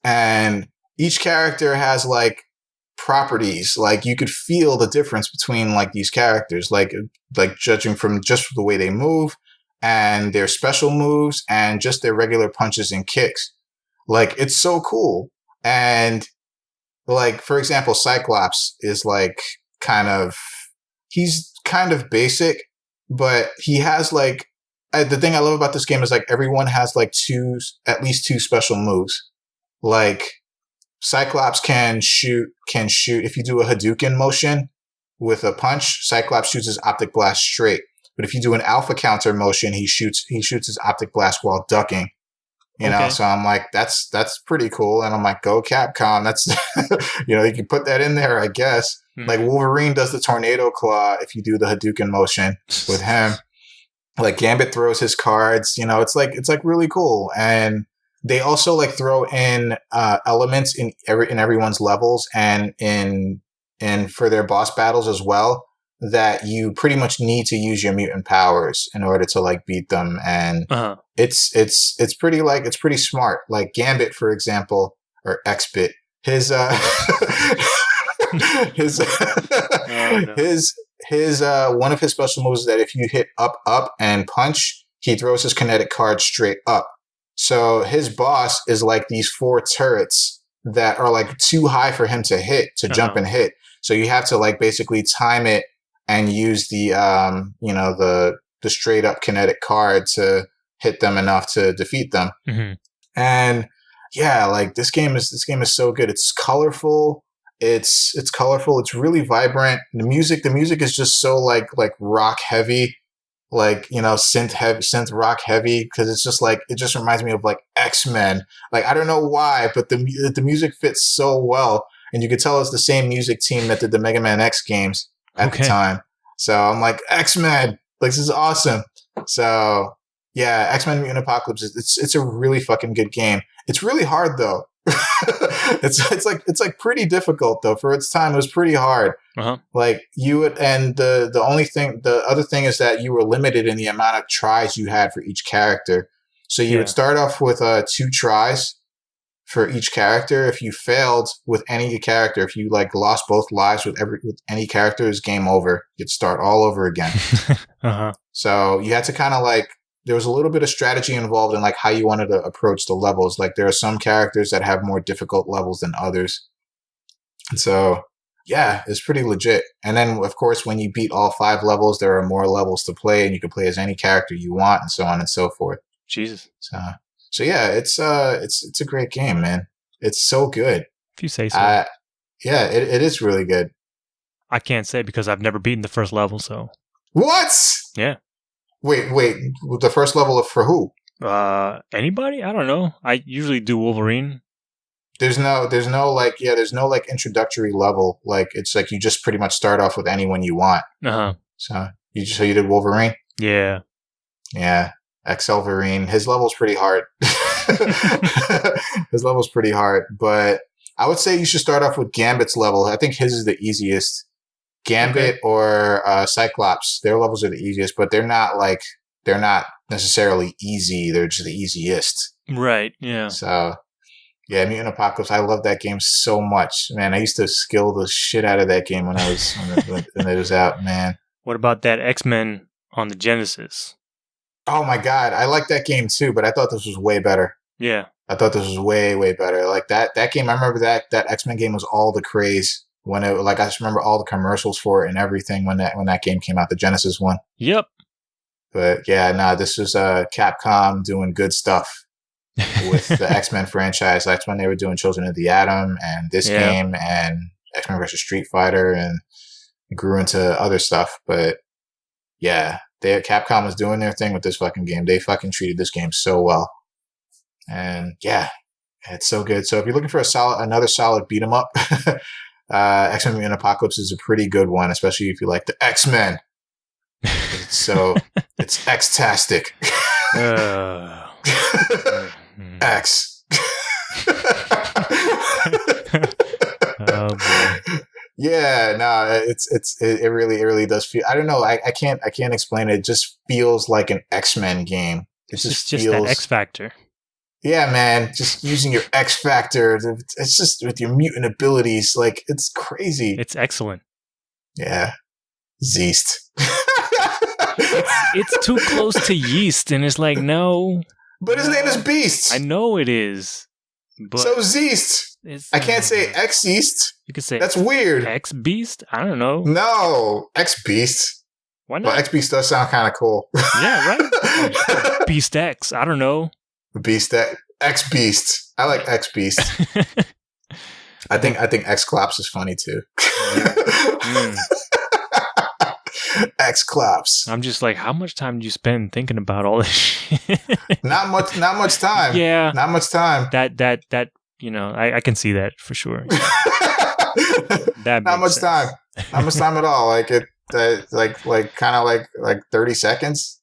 and each character has like properties. Like, you could feel the difference between like these characters, like judging from just the way they move and their special moves and just their regular punches and kicks. Like, it's so cool. And like, for example, Cyclops is like he's kind of basic, but he has like, the thing I love about this game is like everyone has like at least two special moves. Like Cyclops can shoot if you do a Hadouken motion with a punch, Cyclops shoots his optic blast straight. But if you do an alpha counter motion, he shoots his optic blast while ducking. You know, so I'm like, that's pretty cool. And I'm like, go Capcom. That's, you can put that in there, I guess. Mm-hmm. Like Wolverine does the tornado claw if you do the Hadouken motion with him. Like Gambit throws his cards, it's like really cool. And they also like throw in elements in everyone's levels and for their boss battles as well, that you pretty much need to use your mutant powers in order to like beat them. And it's pretty smart. Like Gambit, for example, or X-Bit, his one of his special moves is that if you hit up and punch, he throws his kinetic card straight up. So his boss is like these 4 turrets that are like too high for him to jump and hit. So you have to like basically time it and use the the straight up kinetic card to hit them enough to defeat them. Mm-hmm. And yeah, like this game is so good. It's colorful. It's colorful. It's really vibrant. The music is just so like rock heavy, like, synth rock heavy. Cause it's just like, it just reminds me of like X-Men. Like, I don't know why, but the music fits so well. And you could tell it's the same music team that did the Mega Man X games at the time. So I'm like, X-Men, like, this is awesome. So yeah, X-Men Mutant Apocalypse, it's a really fucking good game. It's really hard though. it's like pretty difficult though. For its time, it was pretty hard. Like the other thing is that you were limited in the amount of tries you had for each character. So you would start off with 2 tries for each character. If you failed with any character, if you like lost both lives with any character, it's game over. You'd start all over again. So you had to kind of like, there was a little bit of strategy involved in like how you wanted to approach the levels. Like there are some characters that have more difficult levels than others. And so yeah, it's pretty legit. And then of course, when you beat all 5 levels, there are more levels to play and you can play as any character you want and so on and so forth. Jesus. So yeah, it's a great game, man. It's so good. If you say so. Yeah, it is really good. I can't say because I've never beaten the first level, so. What? Yeah. Wait, the first level for who? Anybody? I don't know. I usually do Wolverine. There's no like introductory level. Like it's like you just pretty much start off with anyone you want. So you did Wolverine? Yeah. Yeah. X-Elverine. His level's pretty hard. His level's pretty hard, but I would say you should start off with Gambit's level. I think his is the easiest. Gambit or Cyclops, their levels are the easiest, but they're not necessarily easy. They're just the easiest. Right. Yeah. So yeah, Mutant Apocalypse. I love that game so much, man. I used to skill the shit out of that game when it was out, man. What about that X-Men on the Genesis? Oh my God, I like that game too, but I thought this was way better. Yeah. I thought this was way, way better. Like that game, I remember that X-Men game was all the craze. When it, like, I just remember all the commercials for it and everything when that game came out, the Genesis one. Yep. But yeah, this was Capcom doing good stuff with the X-Men franchise. That's when they were doing Children of the Atom and this game and X-Men vs. Street Fighter, and it grew into other stuff. But yeah, Capcom was doing their thing with this fucking game. They fucking treated this game so well. And yeah, it's so good. So if you're looking for another solid beat 'em up, X-Men Mutant Apocalypse is a pretty good one, especially if you like the X-Men. It's X-tastic. X. Oh boy. Yeah, no, it really does feel. I don't know. I can't explain it. It just feels like an X-Men game. It's just that X factor. Yeah, man, just using your X factor. It's just with your mutant abilities. Like, it's crazy. It's excellent. Yeah. Zeist. it's too close to yeast, and it's like, no. But his name is Beast. I know it is. But so Zeast. I can't say X-East. You could say that's weird. X-Beast? I don't know. No, X-Beast. Why not? Well, X-Beast does sound kind of cool. Yeah, right? Beast X. I don't know. Beast X. X-Beast. I like X-Beast. I think X-Clops is funny too. X-Clops. I'm just like, how much time do you spend thinking about all this shit? Not much time. Yeah. Not much time. That I can see that for sure. That not much sense. time. Not much time at all. Like it kind of like 30 seconds.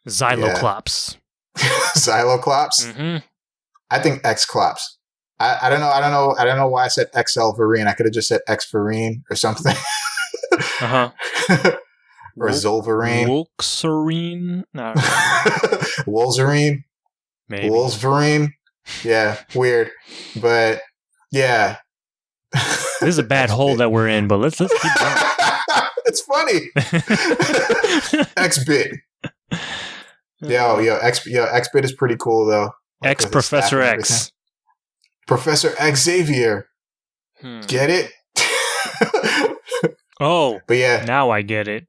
Xyloclops. Xyloclops? Mm-hmm. I think X-Clops. I don't know why I said XL Vereen. I could have just said X Vereen or something. Uh-huh. Or Zolverine. Wolxerine? No. Wolzerine? Maybe. Wolverine? Yeah, weird. But, yeah. This is a bad hole that we're in, but let's keep going. It's funny. X-Bit. X-Bit is pretty cool, though. X Professor X. Professor Xavier. Get it? Oh, but yeah. Now I get it.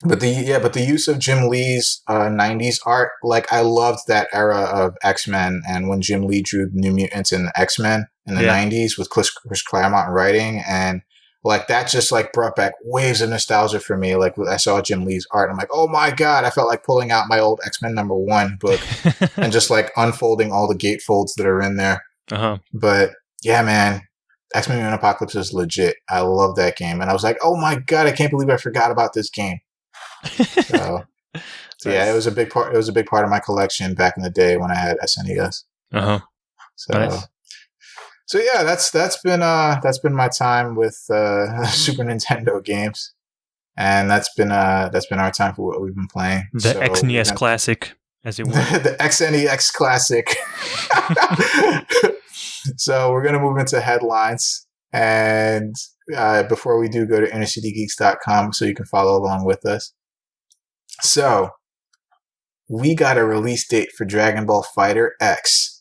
But the use of Jim Lee's 90s art, like I loved that era of X-Men, and when Jim Lee drew New Mutants and X-Men in the 90s with Chris Claremont writing, and like that just like brought back waves of nostalgia for me. Like I saw Jim Lee's art, I'm like, oh my god! I felt like pulling out my old X-Men #1 book and just like unfolding all the gatefolds that are in there. Uh-huh. But yeah, man. X-Men Mutant Apocalypse is legit. I love that game. And I was like, oh my god, I can't believe I forgot about this game. So yeah, it was a big part of my collection back in the day when I had SNES. Uh-huh. So yeah, that's been my time with Super Nintendo games. And that's been our time for what we've been playing. The XNES Classic, as it were. The XNES Classic. So we're going to move into headlines. And before we do, go to innercitygeeks.com so you can follow along with us. So we got a release date for Dragon Ball FighterX.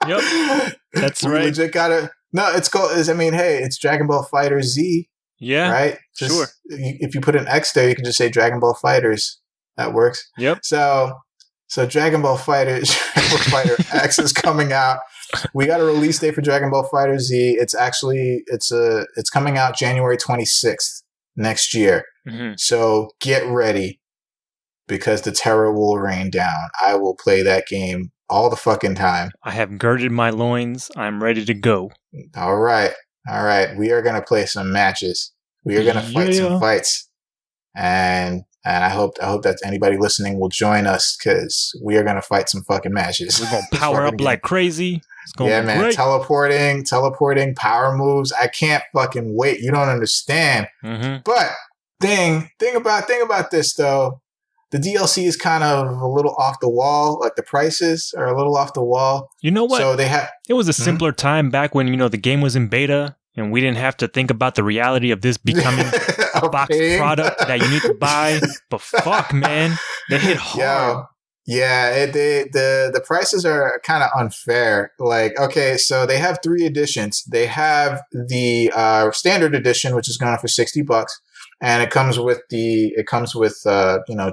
Yep. That's right. We legit got it. No, it's called, it's Dragon Ball FighterZ. Yeah. Right? Sure. If you put an X there, you can just say Dragon Ball Fighters. That works. Yep. So Dragon Ball Fighter X is coming out. We got a release date for Dragon Ball FighterZ. It's coming out January 26th next year. Mm-hmm. So get ready because the terror will rain down. I will play that game all the fucking time. I have girded my loins. I'm ready to go. All right. We are going to play some matches. We are going to fight some fights. And I hope that anybody listening will join us because we are going to fight some fucking matches. We're going to power up like crazy. It's going to be man. Great. Teleporting, power moves. I can't fucking wait. You don't understand. Mm-hmm. But thing about this though, the DLC is kind of a little off the wall. Like the prices are a little off the wall. You know what? So it was a simpler time back when, the game was in beta and we didn't have to think about the reality of this becoming a box product that you need to buy. But fuck, man, they hit hard. Yeah, the prices are kind of unfair. Like, okay, so they have 3 editions. They have the standard edition, which is going for $60, and it comes with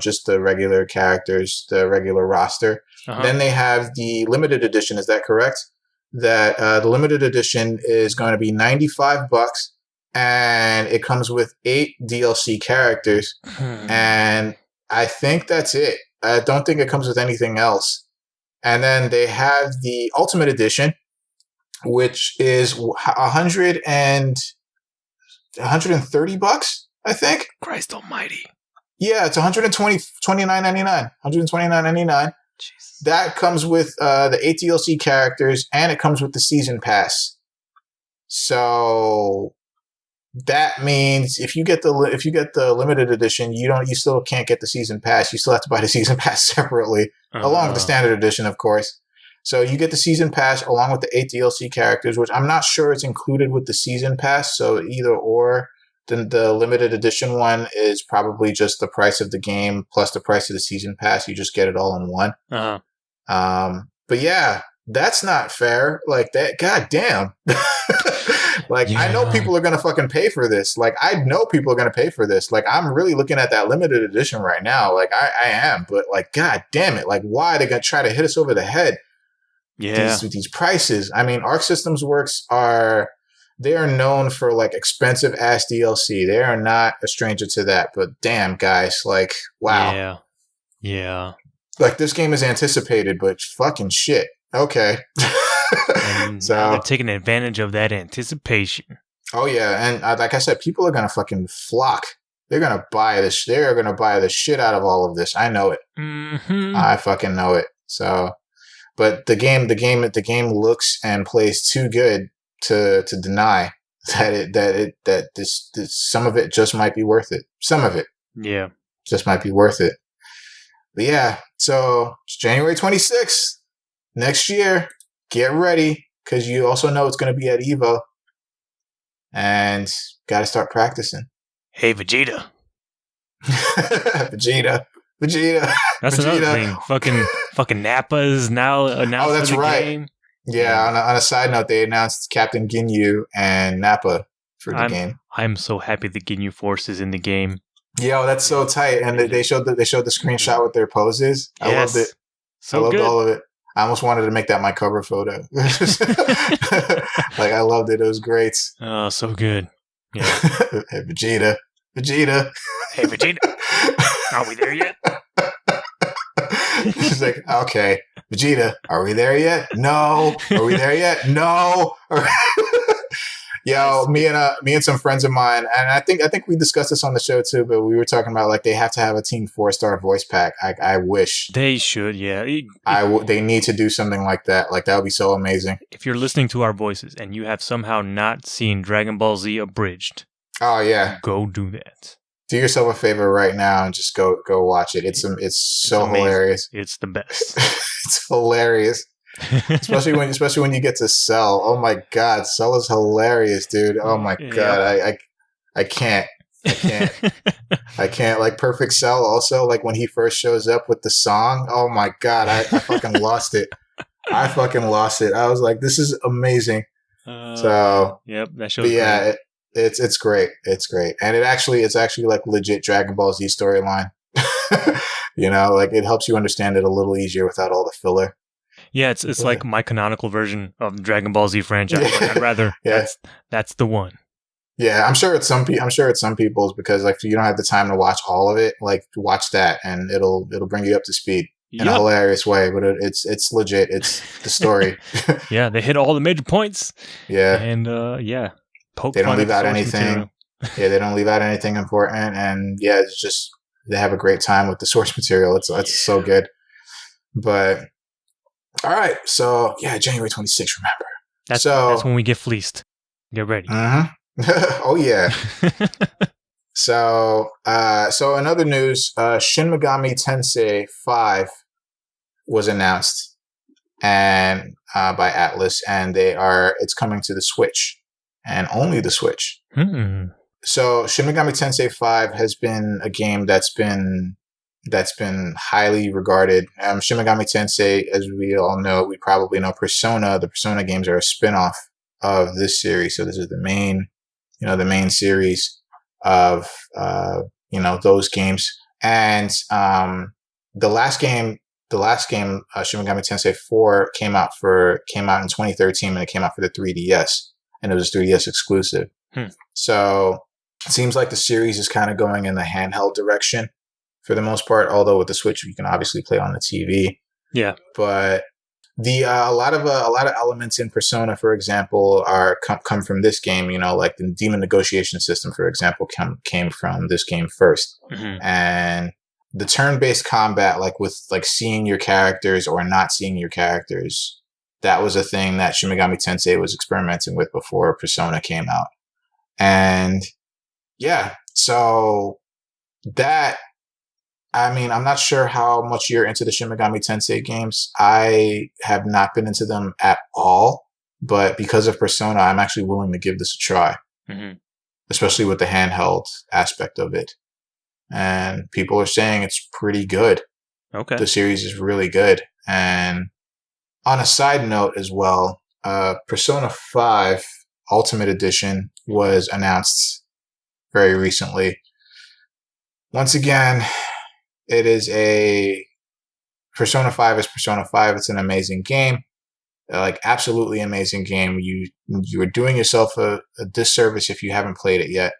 just the regular characters, the regular roster. Uh-huh. Then they have the limited edition. Is that correct? That the limited edition is going to be $95, and it comes with 8 DLC characters, and I think that's it. I don't think it comes with anything else. And then they have the Ultimate Edition, which is $130, I think. Christ Almighty! Yeah, it's $129.99. Jesus. That comes with the 8 DLC characters, and it comes with the season pass. So that means if you get the limited edition, you still can't get the season pass. You still have to buy the season pass separately, along with the standard edition, of course. So you get the season pass along with the 8 DLC characters, which I'm not sure it's included with the season pass. So either or, the limited edition one is probably just the price of the game plus the price of the season pass. You just get it all in one. But yeah, that's not fair. Like that, goddamn. Like, I know people are going to fucking pay for this. Like, I know people are going to pay for this. Like, I'm really looking at that limited edition right now. Like, I am. But, like, god damn it. Like, why are they going to try to hit us over the head? Yeah. These prices. I mean, Arc Systems Works they are known for, like, expensive-ass DLC. They are not a stranger to that. But, damn, guys. Like, wow. Yeah. Yeah. Like, this game is anticipated, but fucking shit. Okay. And so now they're taking advantage of that anticipation. Oh yeah, and like I said, people are gonna fucking flock. They're gonna buy this. They're gonna buy the shit out of all of this. I know it. Mm-hmm. I fucking know it. So, but the game looks and plays too good to deny that this some of it just might be worth it. Some of it, yeah, just might be worth it. But yeah, so it's January 26th next year. Get ready, because you also know it's going to be at EVO. And got to start practicing. Hey, Vegeta. Vegeta. That's Vegeta. Another thing. Fucking Nappa is now announced. Oh, that's for the right. game. Yeah, on a side note, they announced Captain Ginyu and Nappa for the game. I'm so happy the Ginyu Force is in the game. Yo, that's so tight. And they showed the screenshot with their poses. I loved it. So I loved good. all of it. I almost wanted to make that my cover photo. Like, I loved it. It was great. Oh, so good. Yeah. Hey, Vegeta. Hey, Vegeta. Are we there yet? She's like, okay, Vegeta, are we there yet? No. Are we there yet? No. Yo, me and some friends of mine, and I think we discussed this on the show too, but we were talking about, like, they have to have a Team 4-star voice pack. I wish they should. Yeah, they need to do something like that. Like, that would be so amazing. If you're listening to our voices and you have somehow not seen Dragon Ball Z Abridged, oh yeah, go do that. Do yourself a favor right now and just go watch it. It's so hilarious. It's the best. It's hilarious. especially when you get to Cell. Oh my god, Cell is hilarious, dude. Oh my god, I can't. Like, Perfect Cell also, like, when he first shows up with the song. Oh my god, I fucking lost it. I was like, this is amazing. So yep, that shows. Yeah, it's great. It's great, and it's actually like legit Dragon Ball Z storyline. You know, like, it helps you understand it a little easier without all the filler. Yeah, it's like my canonical version of the Dragon Ball Z franchise. Like, I'd rather that's the one. Yeah, I'm sure it's some people's, because, like, if you don't have the time to watch all of it, like, watch that and it'll bring you up to speed in a hilarious way. But it's legit. It's the story. Yeah, they hit all the major points. Yeah, and they don't leave out anything. Yeah, they don't leave out anything important, and yeah, it's just they have a great time with the source material. It's so good. But all right, so yeah, January 26th. Remember, that's when we get fleeced. Get ready. Oh yeah. So in other news, Shin Megami Tensei 5 was announced, and by Atlas, and it's coming to the Switch, and only the Switch. So Shin Megami Tensei 5 has been a game that's been highly regarded. Shin Megami Tensei, as we all know, we probably know Persona. The Persona games are a spin-off of this series. So this is the main series of, those games. And the last game, Shin Megami Tensei 4 came out in 2013, and it came out for the 3DS, and it was a 3DS exclusive. So it seems like the series is kind of going in the handheld direction for the most part, although with the Switch you can obviously play on the TV. Yeah. But a lot of elements in Persona, for example, come from this game. You know, like the demon negotiation system, for example, came from this game first. And the turn-based combat, like with like seeing your characters or not seeing your characters, that was a thing that Shin Megami Tensei was experimenting with before Persona came out. And yeah, so that, I mean, I'm not sure how much you're into the Shin Megami Tensei games. I have not been into them at all, but because of Persona, I'm actually willing to give this a try. especially with the handheld aspect of it. And people are saying it's pretty good. Okay. The series is really good. And on a side note as well, Persona 5 Ultimate Edition was announced very recently. Once again, it is Persona 5 is Persona 5. It's an amazing game. Like, absolutely amazing game. You are doing yourself a disservice if you haven't played it yet.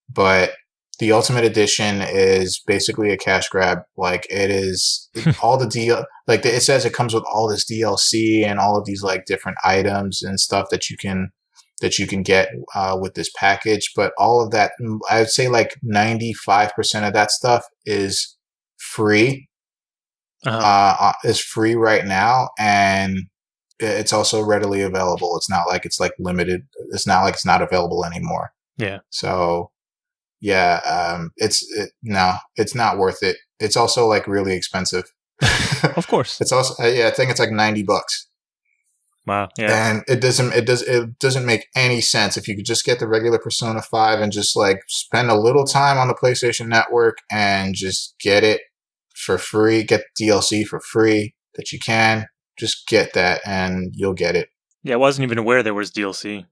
But the Ultimate Edition is basically a cash grab. Like, it is all the it says it comes with all this DLC and all of these like different items and stuff that you can get with this package. But all of that, I would say like 95% of that stuff is free. Is free right now, and it's also readily available. It's not like it's like limited. It's not like it's not available anymore. Yeah. So yeah, it's not worth it. It's also like really expensive. Of course. It's also I think it's like $90. Wow. Yeah. And it doesn't make any sense if you could just get the regular Persona 5 and just like spend a little time on the PlayStation Network and just get it for free, get DLC for free that you can. Just get that and you'll get it. Yeah, I wasn't even aware there was DLC.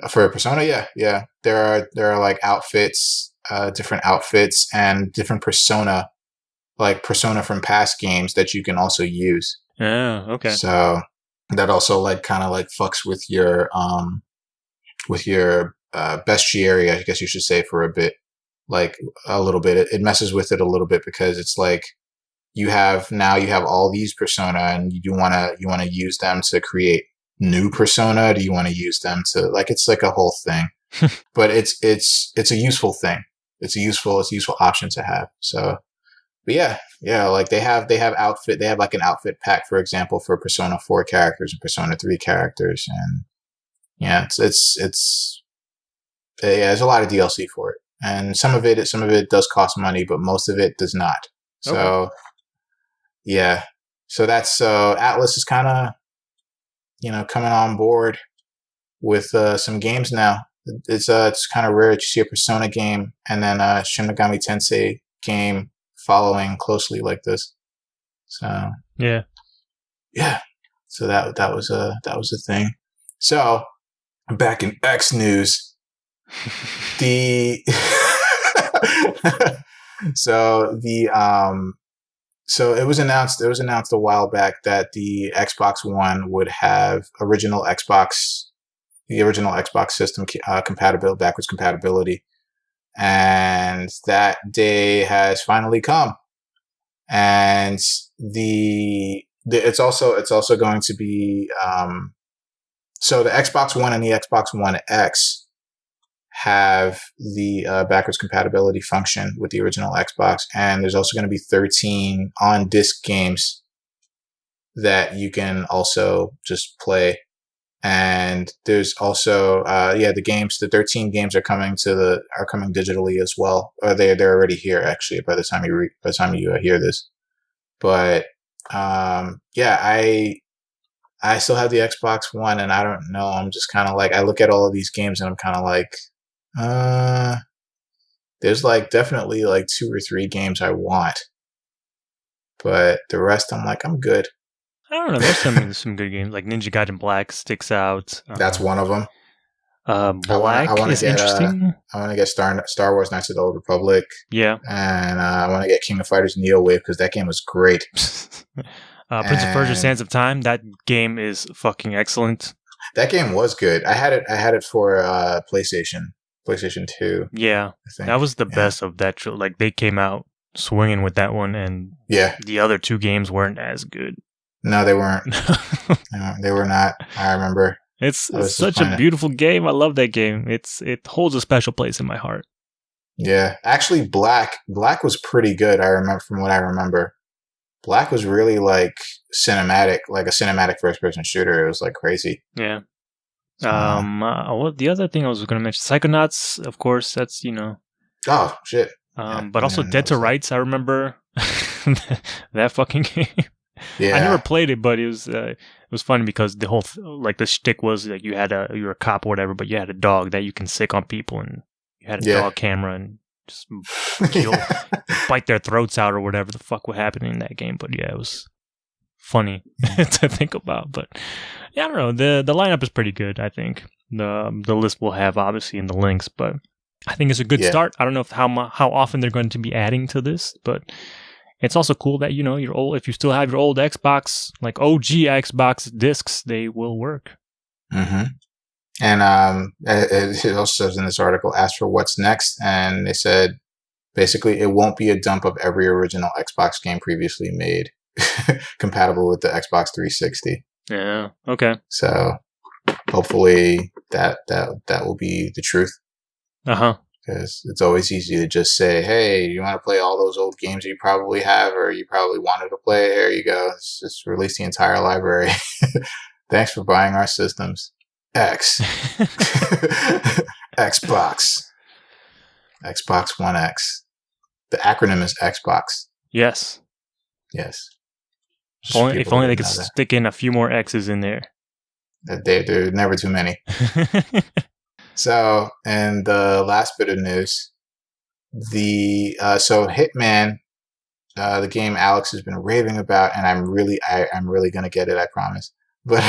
For Persona, yeah. There are like outfits, different outfits and different Persona, like Persona from past games that you can also use. Oh, okay. So that also like kind of like fucks with your bestiary, I guess you should say, for a bit, like a little bit. It messes with it a little bit because it's like you have all these Persona and you want to use them to create new Persona. Do you want to use them to like, it's like a whole thing, but it's a useful thing. It's a useful option to have. So, but yeah, like they have like an outfit pack, for example, for Persona 4 characters and Persona 3 characters. And yeah, there's a lot of DLC for it. And some of it does cost money, but most of it does not. So, okay. Yeah. So that's, Atlas is kind of, coming on board with some games now. It's kind of rare to see a Persona game and then a Shin Megami Tensei game following closely like this. So yeah. So that was a thing. So back in X news, So it was announced a while back that the Xbox One would have the original Xbox system compatibility, backwards compatibility, and that day has finally come. And it's also going to be so the Xbox One and the Xbox One X have the backwards compatibility function with the original Xbox, and there's also going to be 13 on-disc games that you can also just play. And there's also the 13 games are coming digitally as well. Or they're already here actually by the time you hear this. But I still have the Xbox One, and I don't know. I'm just kind of like, I look at all of these games and I'm kind of like, there's like definitely like 2 or 3 games I want, but the rest I'm like, I'm good. I don't know. There's some good games like Ninja Gaiden Black sticks out. That's one of them. Black is interesting. I want to get Star Wars Knights of the Old Republic. Yeah, and I want to get King of Fighters Neo Wave because that game was great. Prince of Persia: Sands of Time. That game is fucking excellent. That game was good. I had it for PlayStation 2. Yeah, that was the best of that. Like they came out swinging with that one, and the other 2 games weren't as good. No, they weren't. No, they were not. I remember. It's such a beautiful game. I love that game. It holds a special place in my heart. Yeah, actually, Black was pretty good. I remember from what I remember. Black was really like cinematic, like a cinematic first-person shooter. It was like crazy. Yeah. The other thing I was going to mention, Psychonauts, of course. That's Oh shit. But also Dead to Rights. I remember that fucking game. Yeah. I never played it, but it was funny because the whole the shtick was like you were a cop or whatever, but you had a dog that you can sick on people and You had a dog camera and just bite their throats out or whatever the fuck would happen in that game. But yeah, it was funny to think about. But yeah, I don't know. The lineup is pretty good, I think. The list we'll have obviously in the links, but I think it's a good start. I don't know how often they're going to be adding to this, but it's also cool that, you know, your old, if you still have your old Xbox, like OG Xbox discs, they will work. Mm-hmm. And it also says in this article, ask for what's next, and they said basically it won't be a dump of every original Xbox game previously made compatible with the Xbox 360. Yeah. Okay. So hopefully that will be the truth. Uh-huh. Because it's always easy to just say, hey, you want to play all those old games you probably have or you probably wanted to play? Here you go. Just release the entire library. Thanks for buying our systems. X. Xbox. Xbox One X. The acronym is Xbox. Yes. Yes. If only they could stick in a few more X's in there. There are never too many. So, and the last bit of news, so Hitman, the game Alex has been raving about, and I'm really gonna get it, I promise. But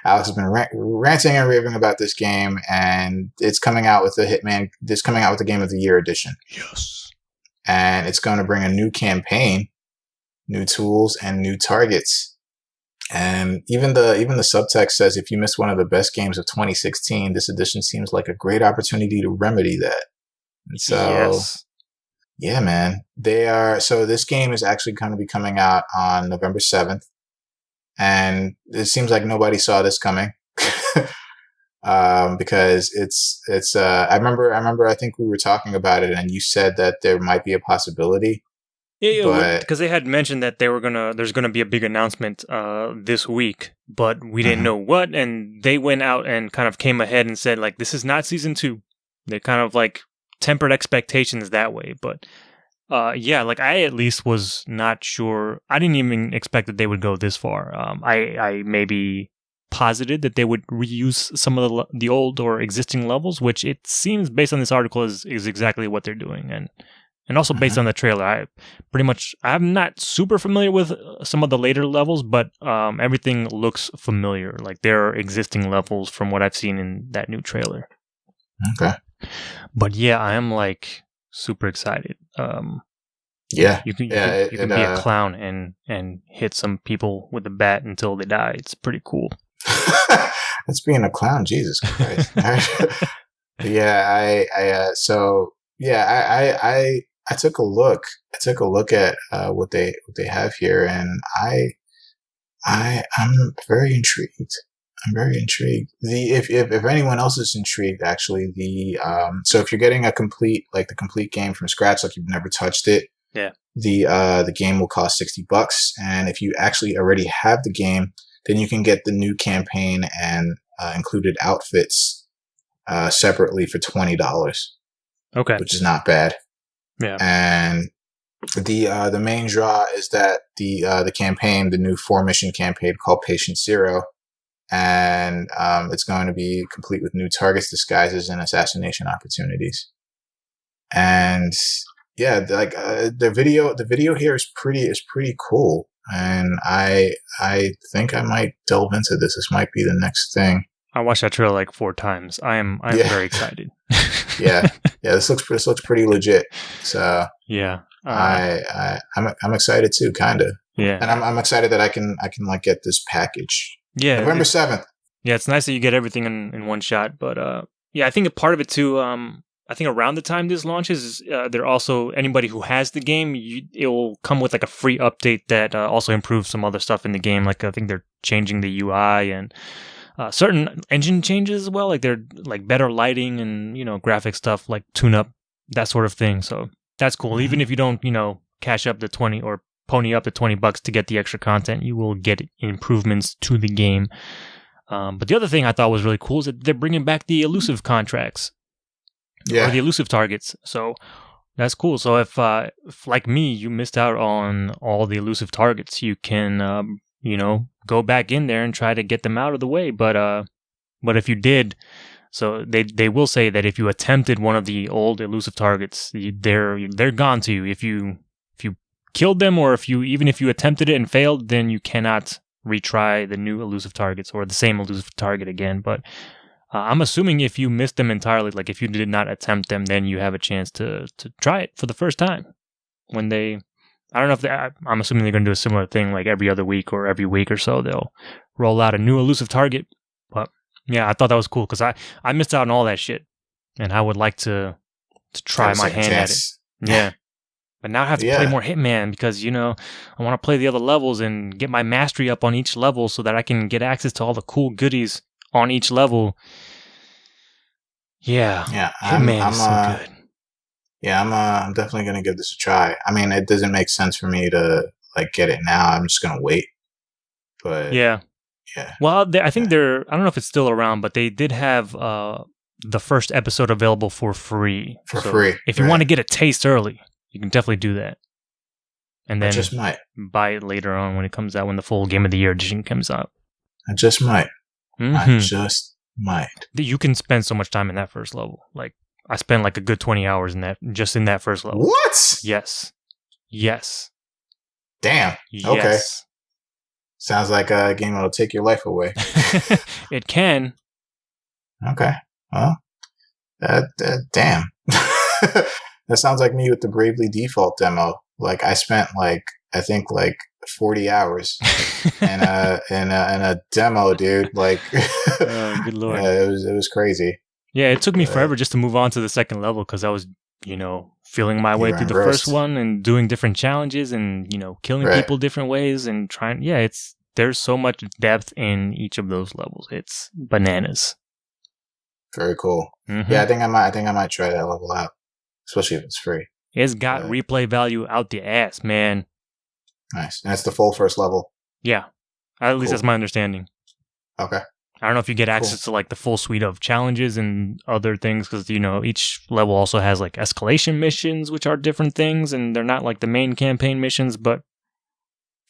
Alex has been ranting and raving about this game, and it's coming out with the Hitman. It's coming out with the Game of the Year edition. Yes, and it's going to bring a new campaign, new tools, and new targets. And even the subtext says, if you missed one of the best games of 2016, this edition seems like a great opportunity to remedy that. And so, yeah, man, so this game is actually going to be coming out on November 7th. And it seems like nobody saw this coming. Because it's I remember I think we were talking about it and you said that there might be a possibility. Yeah, because they had mentioned that there's gonna be a big announcement this week, but we didn't know what, and they went out and kind of came ahead and said, like, this is not season 2. They kind of like tempered expectations that way, but yeah, like I at least was not sure. I didn't even expect that they would go this far. I maybe posited that they would reuse some of the old or existing levels, which it seems based on this article is exactly what they're doing, and also based on the trailer. I'm not super familiar with some of the later levels, but everything looks familiar. Like there are existing levels from what I've seen in that new trailer. Okay. But yeah, I am like super excited. Yeah. You can be a clown and hit some people with a bat until they die. It's pretty cool. That's being a clown, Jesus Christ. Yeah, I took a look. I took a look at what they have here, and I'm very intrigued. I'm very intrigued. If anyone else is intrigued, actually, so if you're getting the complete game from scratch, like you've never touched it, yeah, the game will cost $60, and if you actually already have the game, then you can get the new campaign and included outfits separately for $20. Okay, which is not bad. Yeah, and the main draw is that the campaign, the new 4-mission campaign called Patient Zero, and it's going to be complete with new targets, disguises, and assassination opportunities. And yeah, like the video here is pretty cool, and I think I might delve into this. This might be the next thing. I watched that trailer like 4 times. I'm very excited. yeah, this looks pretty legit. So yeah, I'm excited too, kind of. Yeah, and I'm excited that I can like get this package. Yeah, November 7th. Yeah, it's nice that you get everything in one shot. But yeah, I think a part of it too. I think around the time this launches, they're also, anybody who has the game, it will come with like a free update that also improves some other stuff in the game. Like I think they're changing the UI and certain engine changes as well. Like they're like better lighting and graphic stuff, like tune up, that sort of thing. So that's cool. Mm-hmm. Even if you don't cash up the 20 or pony up the $20 to get the extra content, you will get improvements to the game. But the other thing I thought was really cool is that they're bringing back the elusive contracts. Yeah. Or the elusive targets. So that's cool. So if like me, you missed out on all the elusive targets, you can, go back in there and try to get them out of the way. But if you did, So they will say that if you attempted one of the old elusive targets, they're gone to you. If you killed them, or even if you attempted it and failed, then you cannot retry the new elusive targets or the same elusive target again. But I'm assuming if you missed them entirely, like if you did not attempt them, then you have a chance to try it for the first time. When I don't know if I'm assuming they're going to do a similar thing, like every other week or every week or so, they'll roll out a new elusive target. But yeah, I thought that was cool because I missed out on all that shit, and I would like to try my hand at it. Yeah. But now I have to play more Hitman because, I want to play the other levels and get my mastery up on each level so that I can get access to all the cool goodies on each level. Yeah. Yeah. Hitman is so good. Yeah, I'm definitely going to give this a try. I mean, it doesn't make sense for me to get it now. I'm just going to wait. But yeah. Well, I think I don't know if it's still around, but they did have the first episode available for free. If you want to get a taste early, you can definitely do that. And then buy it later on when it comes out, when the full Game of the Year edition comes out. I just might. Mm-hmm. I just might. You can spend so much time in that first level. Like, I spent like a good 20 hours in that first level. What? Yes. Damn. Yes. Okay. Sounds like a game that'll take your life away. It can. Okay. Well, damn. That sounds like me with the Bravely Default demo. Like, I spent I think 40 hours in a demo, dude. Like, oh, good lord. Yeah, it was crazy. Yeah, it took me forever just to move on to the second level because I was, feeling my way through the first one and doing different challenges and, killing people different ways and trying. Yeah, there's so much depth in each of those levels. It's bananas. Very cool. Mm-hmm. Yeah, I think I might try that level out, especially if it's free. It's got replay value out the ass, man. Nice. And it's the full first level. Yeah. At least that's my understanding. Okay. I don't know if you get access to the full suite of challenges and other things because, each level also has escalation missions, which are different things, and they're not the main campaign missions, but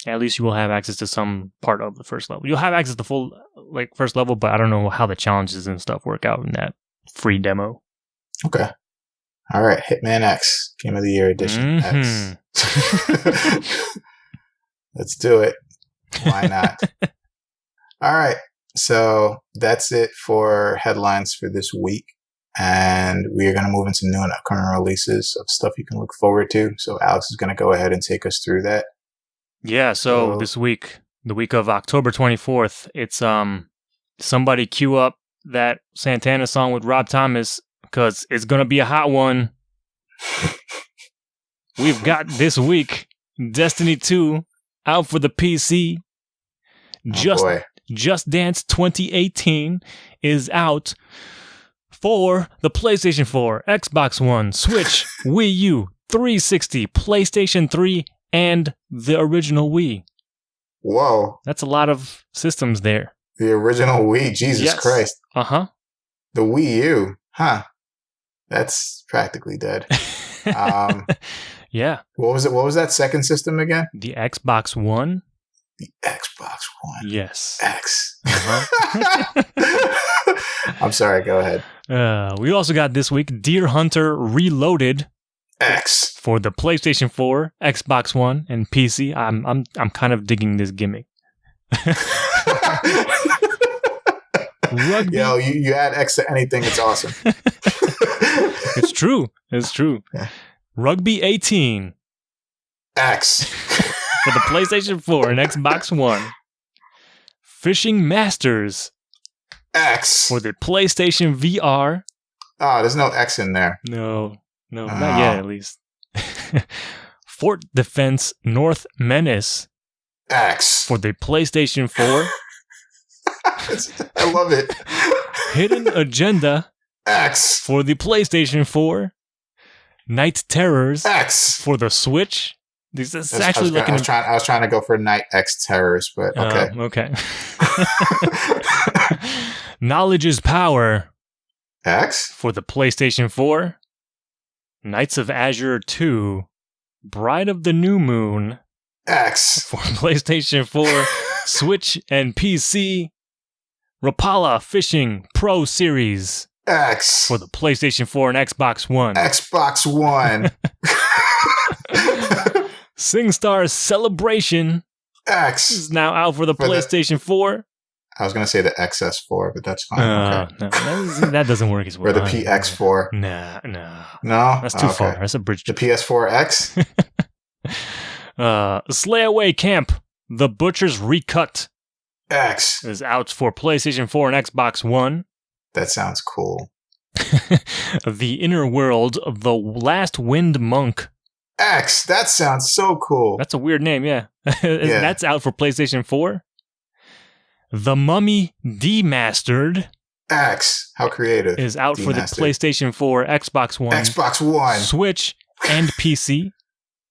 at least you will have access to some part of the first level. You'll have access to the full first level, but I don't know how the challenges and stuff work out in that free demo. Okay. All right. Hitman X, Game of the Year Edition X. Let's do it. Why not? All right. So that's it for headlines for this week. And we are going to move into new and upcoming releases of stuff you can look forward to. So Alex is going to go ahead and take us through that. Yeah, so this week, the week of October 24th, it's somebody cue up that Santana song with Rob Thomas because it's going to be a hot one. We've got this week Destiny 2 out for the PC. Just Dance 2018 is out for the PlayStation 4, Xbox One, Switch, Wii U, 360, PlayStation 3, and the original Wii. Whoa. That's a lot of systems there. The original Wii, Jesus Christ. Uh-huh. The Wii U, huh? That's practically dead. Yeah. What was it? What was that second system again? The Xbox One. The Xbox One. Yes. X. Uh-huh. I'm sorry, go ahead. We also got this week Deer Hunter Reloaded. X. For the PlayStation 4, Xbox One, and PC. I'm kind of digging this gimmick. Rugby. Yo, you add X to anything, it's awesome. It's true. Yeah. Rugby 18. X. For the PlayStation 4 and Xbox One. Fishing Masters. X. For the PlayStation VR. Oh, there's no X in there. No, not yet at least. Fort Defense North Menace. X. For the PlayStation 4. I love it. Hidden Agenda. X. For the PlayStation 4. Night Terrors. X. For the Switch. This is I was trying to go for Night X Terrors, but okay. Okay. Knowledge is Power. X. For the PlayStation 4. Knights of Azure 2. Bride of the New Moon. X. For PlayStation 4, Switch, and PC. Rapala Fishing Pro Series. X. For the PlayStation 4 and Xbox One. Xbox One. SingStar Celebration. X. Is now out for the PlayStation 4. I was going to say the XS4, but that's fine. Okay. No, that doesn't work as well. Or the PX4. No. No? That's too far. That's a bridge. The PS4X? Slay Away Camp. The Butcher's Recut. X. Is out for PlayStation 4 and Xbox One. That sounds cool. The Inner World of the Last Wind Monk. X. That sounds so cool. That's a weird name, yeah. That's out for PlayStation 4. The Mummy Demastered. X. How creative. Is out for the PlayStation 4, Xbox One, Switch, and PC.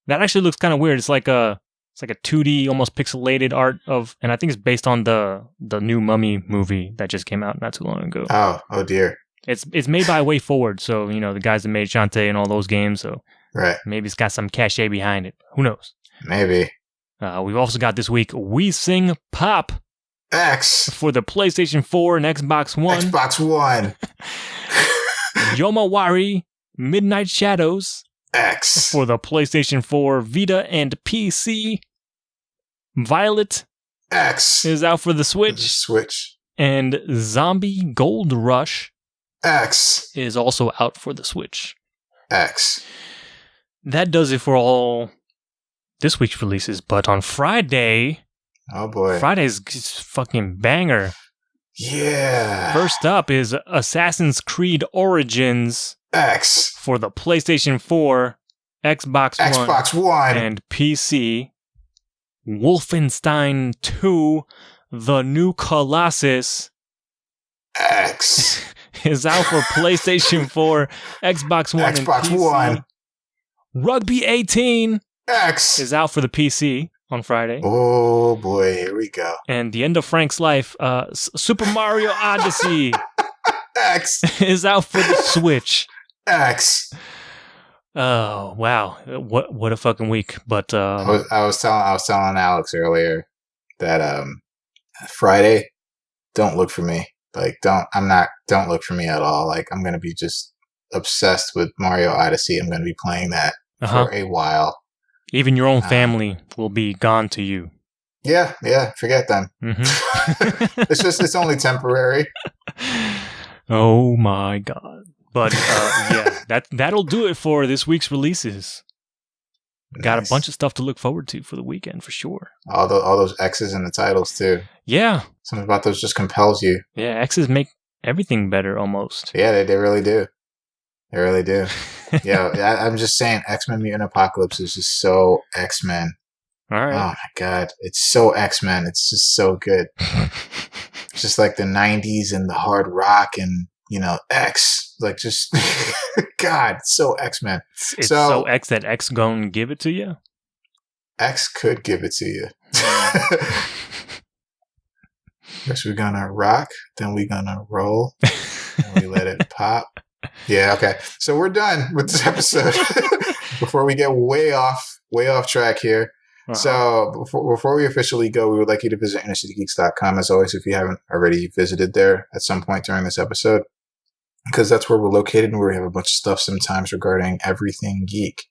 That actually looks kind of weird. It's like a 2D, almost pixelated art of, and I think it's based on the new Mummy movie that just came out not too long ago. Oh dear. It's made by Way Forward, so the guys that made Shantae and all those games. So right. Maybe it's got some cachet behind it. Who knows? Maybe. We've also got this week We Sing Pop. X. For the PlayStation 4 and Xbox One. Xbox One. Yomawari Midnight Shadows. X. For the PlayStation 4, Vita, and PC. Violet. X. Is out for the Switch. And Zombie Gold Rush. X. Is also out for the Switch. X. That does it for all this week's releases. But on Friday... Oh boy. Friday's fucking banger. Yeah. First up is Assassin's Creed Origins. X. For the PlayStation 4, Xbox One, and PC. Wolfenstein 2, The New Colossus. X. Is out for PlayStation 4, Xbox One, and PC. Rugby 18. X. Is out for the PC. On Friday. Oh boy, here we go. And the end of Frank's life, Super Mario Odyssey X is out for the Switch. X. Oh wow, what a fucking week! But I was telling Alex earlier that Friday, don't look for me. Like don't look for me at all. Like I'm gonna be just obsessed with Mario Odyssey. I'm gonna be playing that for a while. Even your own family will be gone to you. Yeah, forget them. Mm-hmm. it's only temporary. Oh my god! But yeah, that'll do it for this week's releases. Nice. Got a bunch of stuff to look forward to for the weekend for sure. All those X's in the titles too. Yeah, something about those just compels you. Yeah, X's make everything better almost. Yeah, they really do. They really do. Yeah, I'm just saying, X-Men Mutant Apocalypse is just so X-Men. All right. Oh my god, it's so X-Men. It's just so good. It's just like the 90s and the hard rock and, X. Like just, God, it's so X-Men. It's so X that X gonna give it to you? X could give it to you. First we're gonna rock, then we're gonna roll, and we let it pop. Yeah, okay. So we're done with this episode before we get way off track here. Uh-huh. So before we officially go, we would like you to visit innercitygeeks.com as always if you haven't already visited there at some point during this episode, because that's where we're located and where we have a bunch of stuff sometimes regarding everything geek.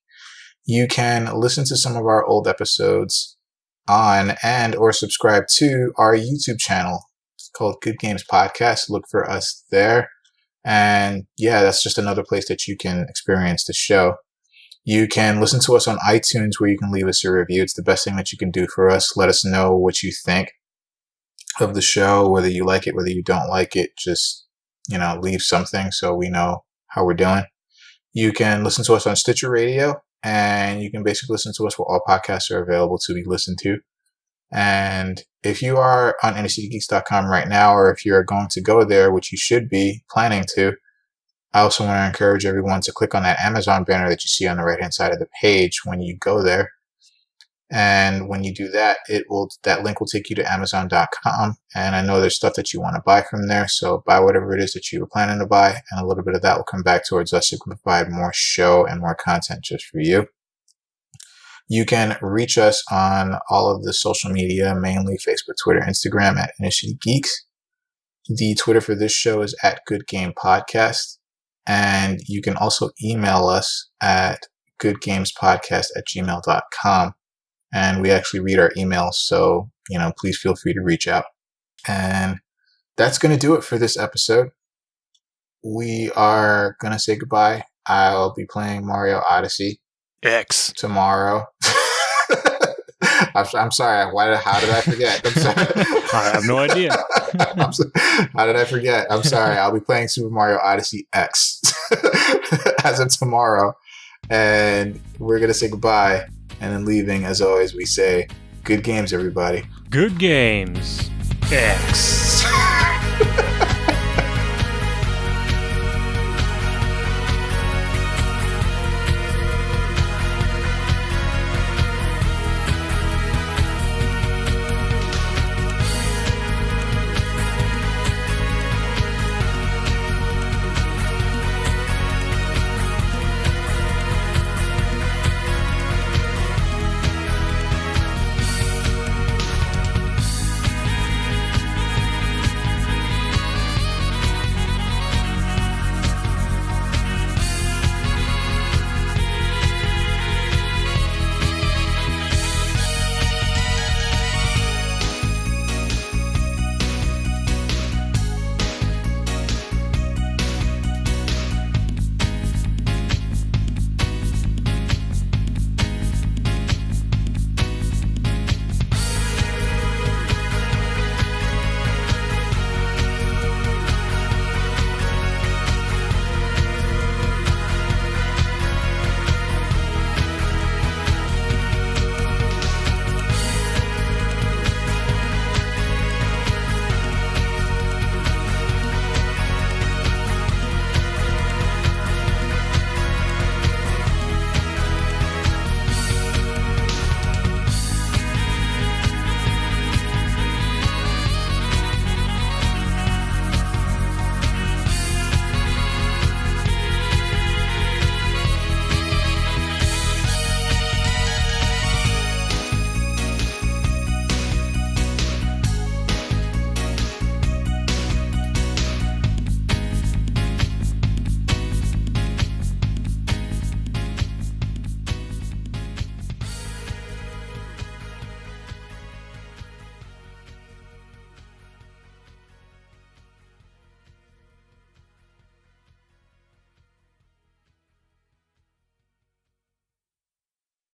You can listen to some of our old episodes on and or subscribe to our YouTube channel. It's called Good Games Podcast. Look for us there. And yeah, that's just another place that you can experience the show. You can listen to us on iTunes where you can leave us a review. It's the best thing that you can do for us. Let us know what you think of the show, whether you like it, whether you don't like it. Just, leave something so we know how we're doing. You can listen to us on Stitcher Radio, and you can basically listen to us where all podcasts are available to be listened to. And if you are on innercitygeeks.com right now, or if you're going to go there, which you should be planning to, I also want to encourage everyone to click on that Amazon banner that you see on the right-hand side of the page when you go there. And when you do that, that link will take you to Amazon.com. And I know there's stuff that you want to buy from there. So buy whatever it is that you were planning to buy. And a little bit of that will come back towards us to provide more show and more content just for you. You can reach us on all of the social media, mainly Facebook, Twitter, Instagram at Inner City Geeks. The Twitter for this show is at Good Game Podcast. And you can also email us at goodgamespodcast@gmail.com. And we actually read our emails, so, please feel free to reach out. And that's going to do it for this episode. We are going to say goodbye. I'll be playing Mario Odyssey X tomorrow. I'm sorry. How did I forget? I'm sorry. I have no idea. How did I forget? I'm sorry. I'll be playing Super Mario Odyssey X as of tomorrow. And we're going to say goodbye. And then leaving, as always, we say, good games, everybody. Good games. X.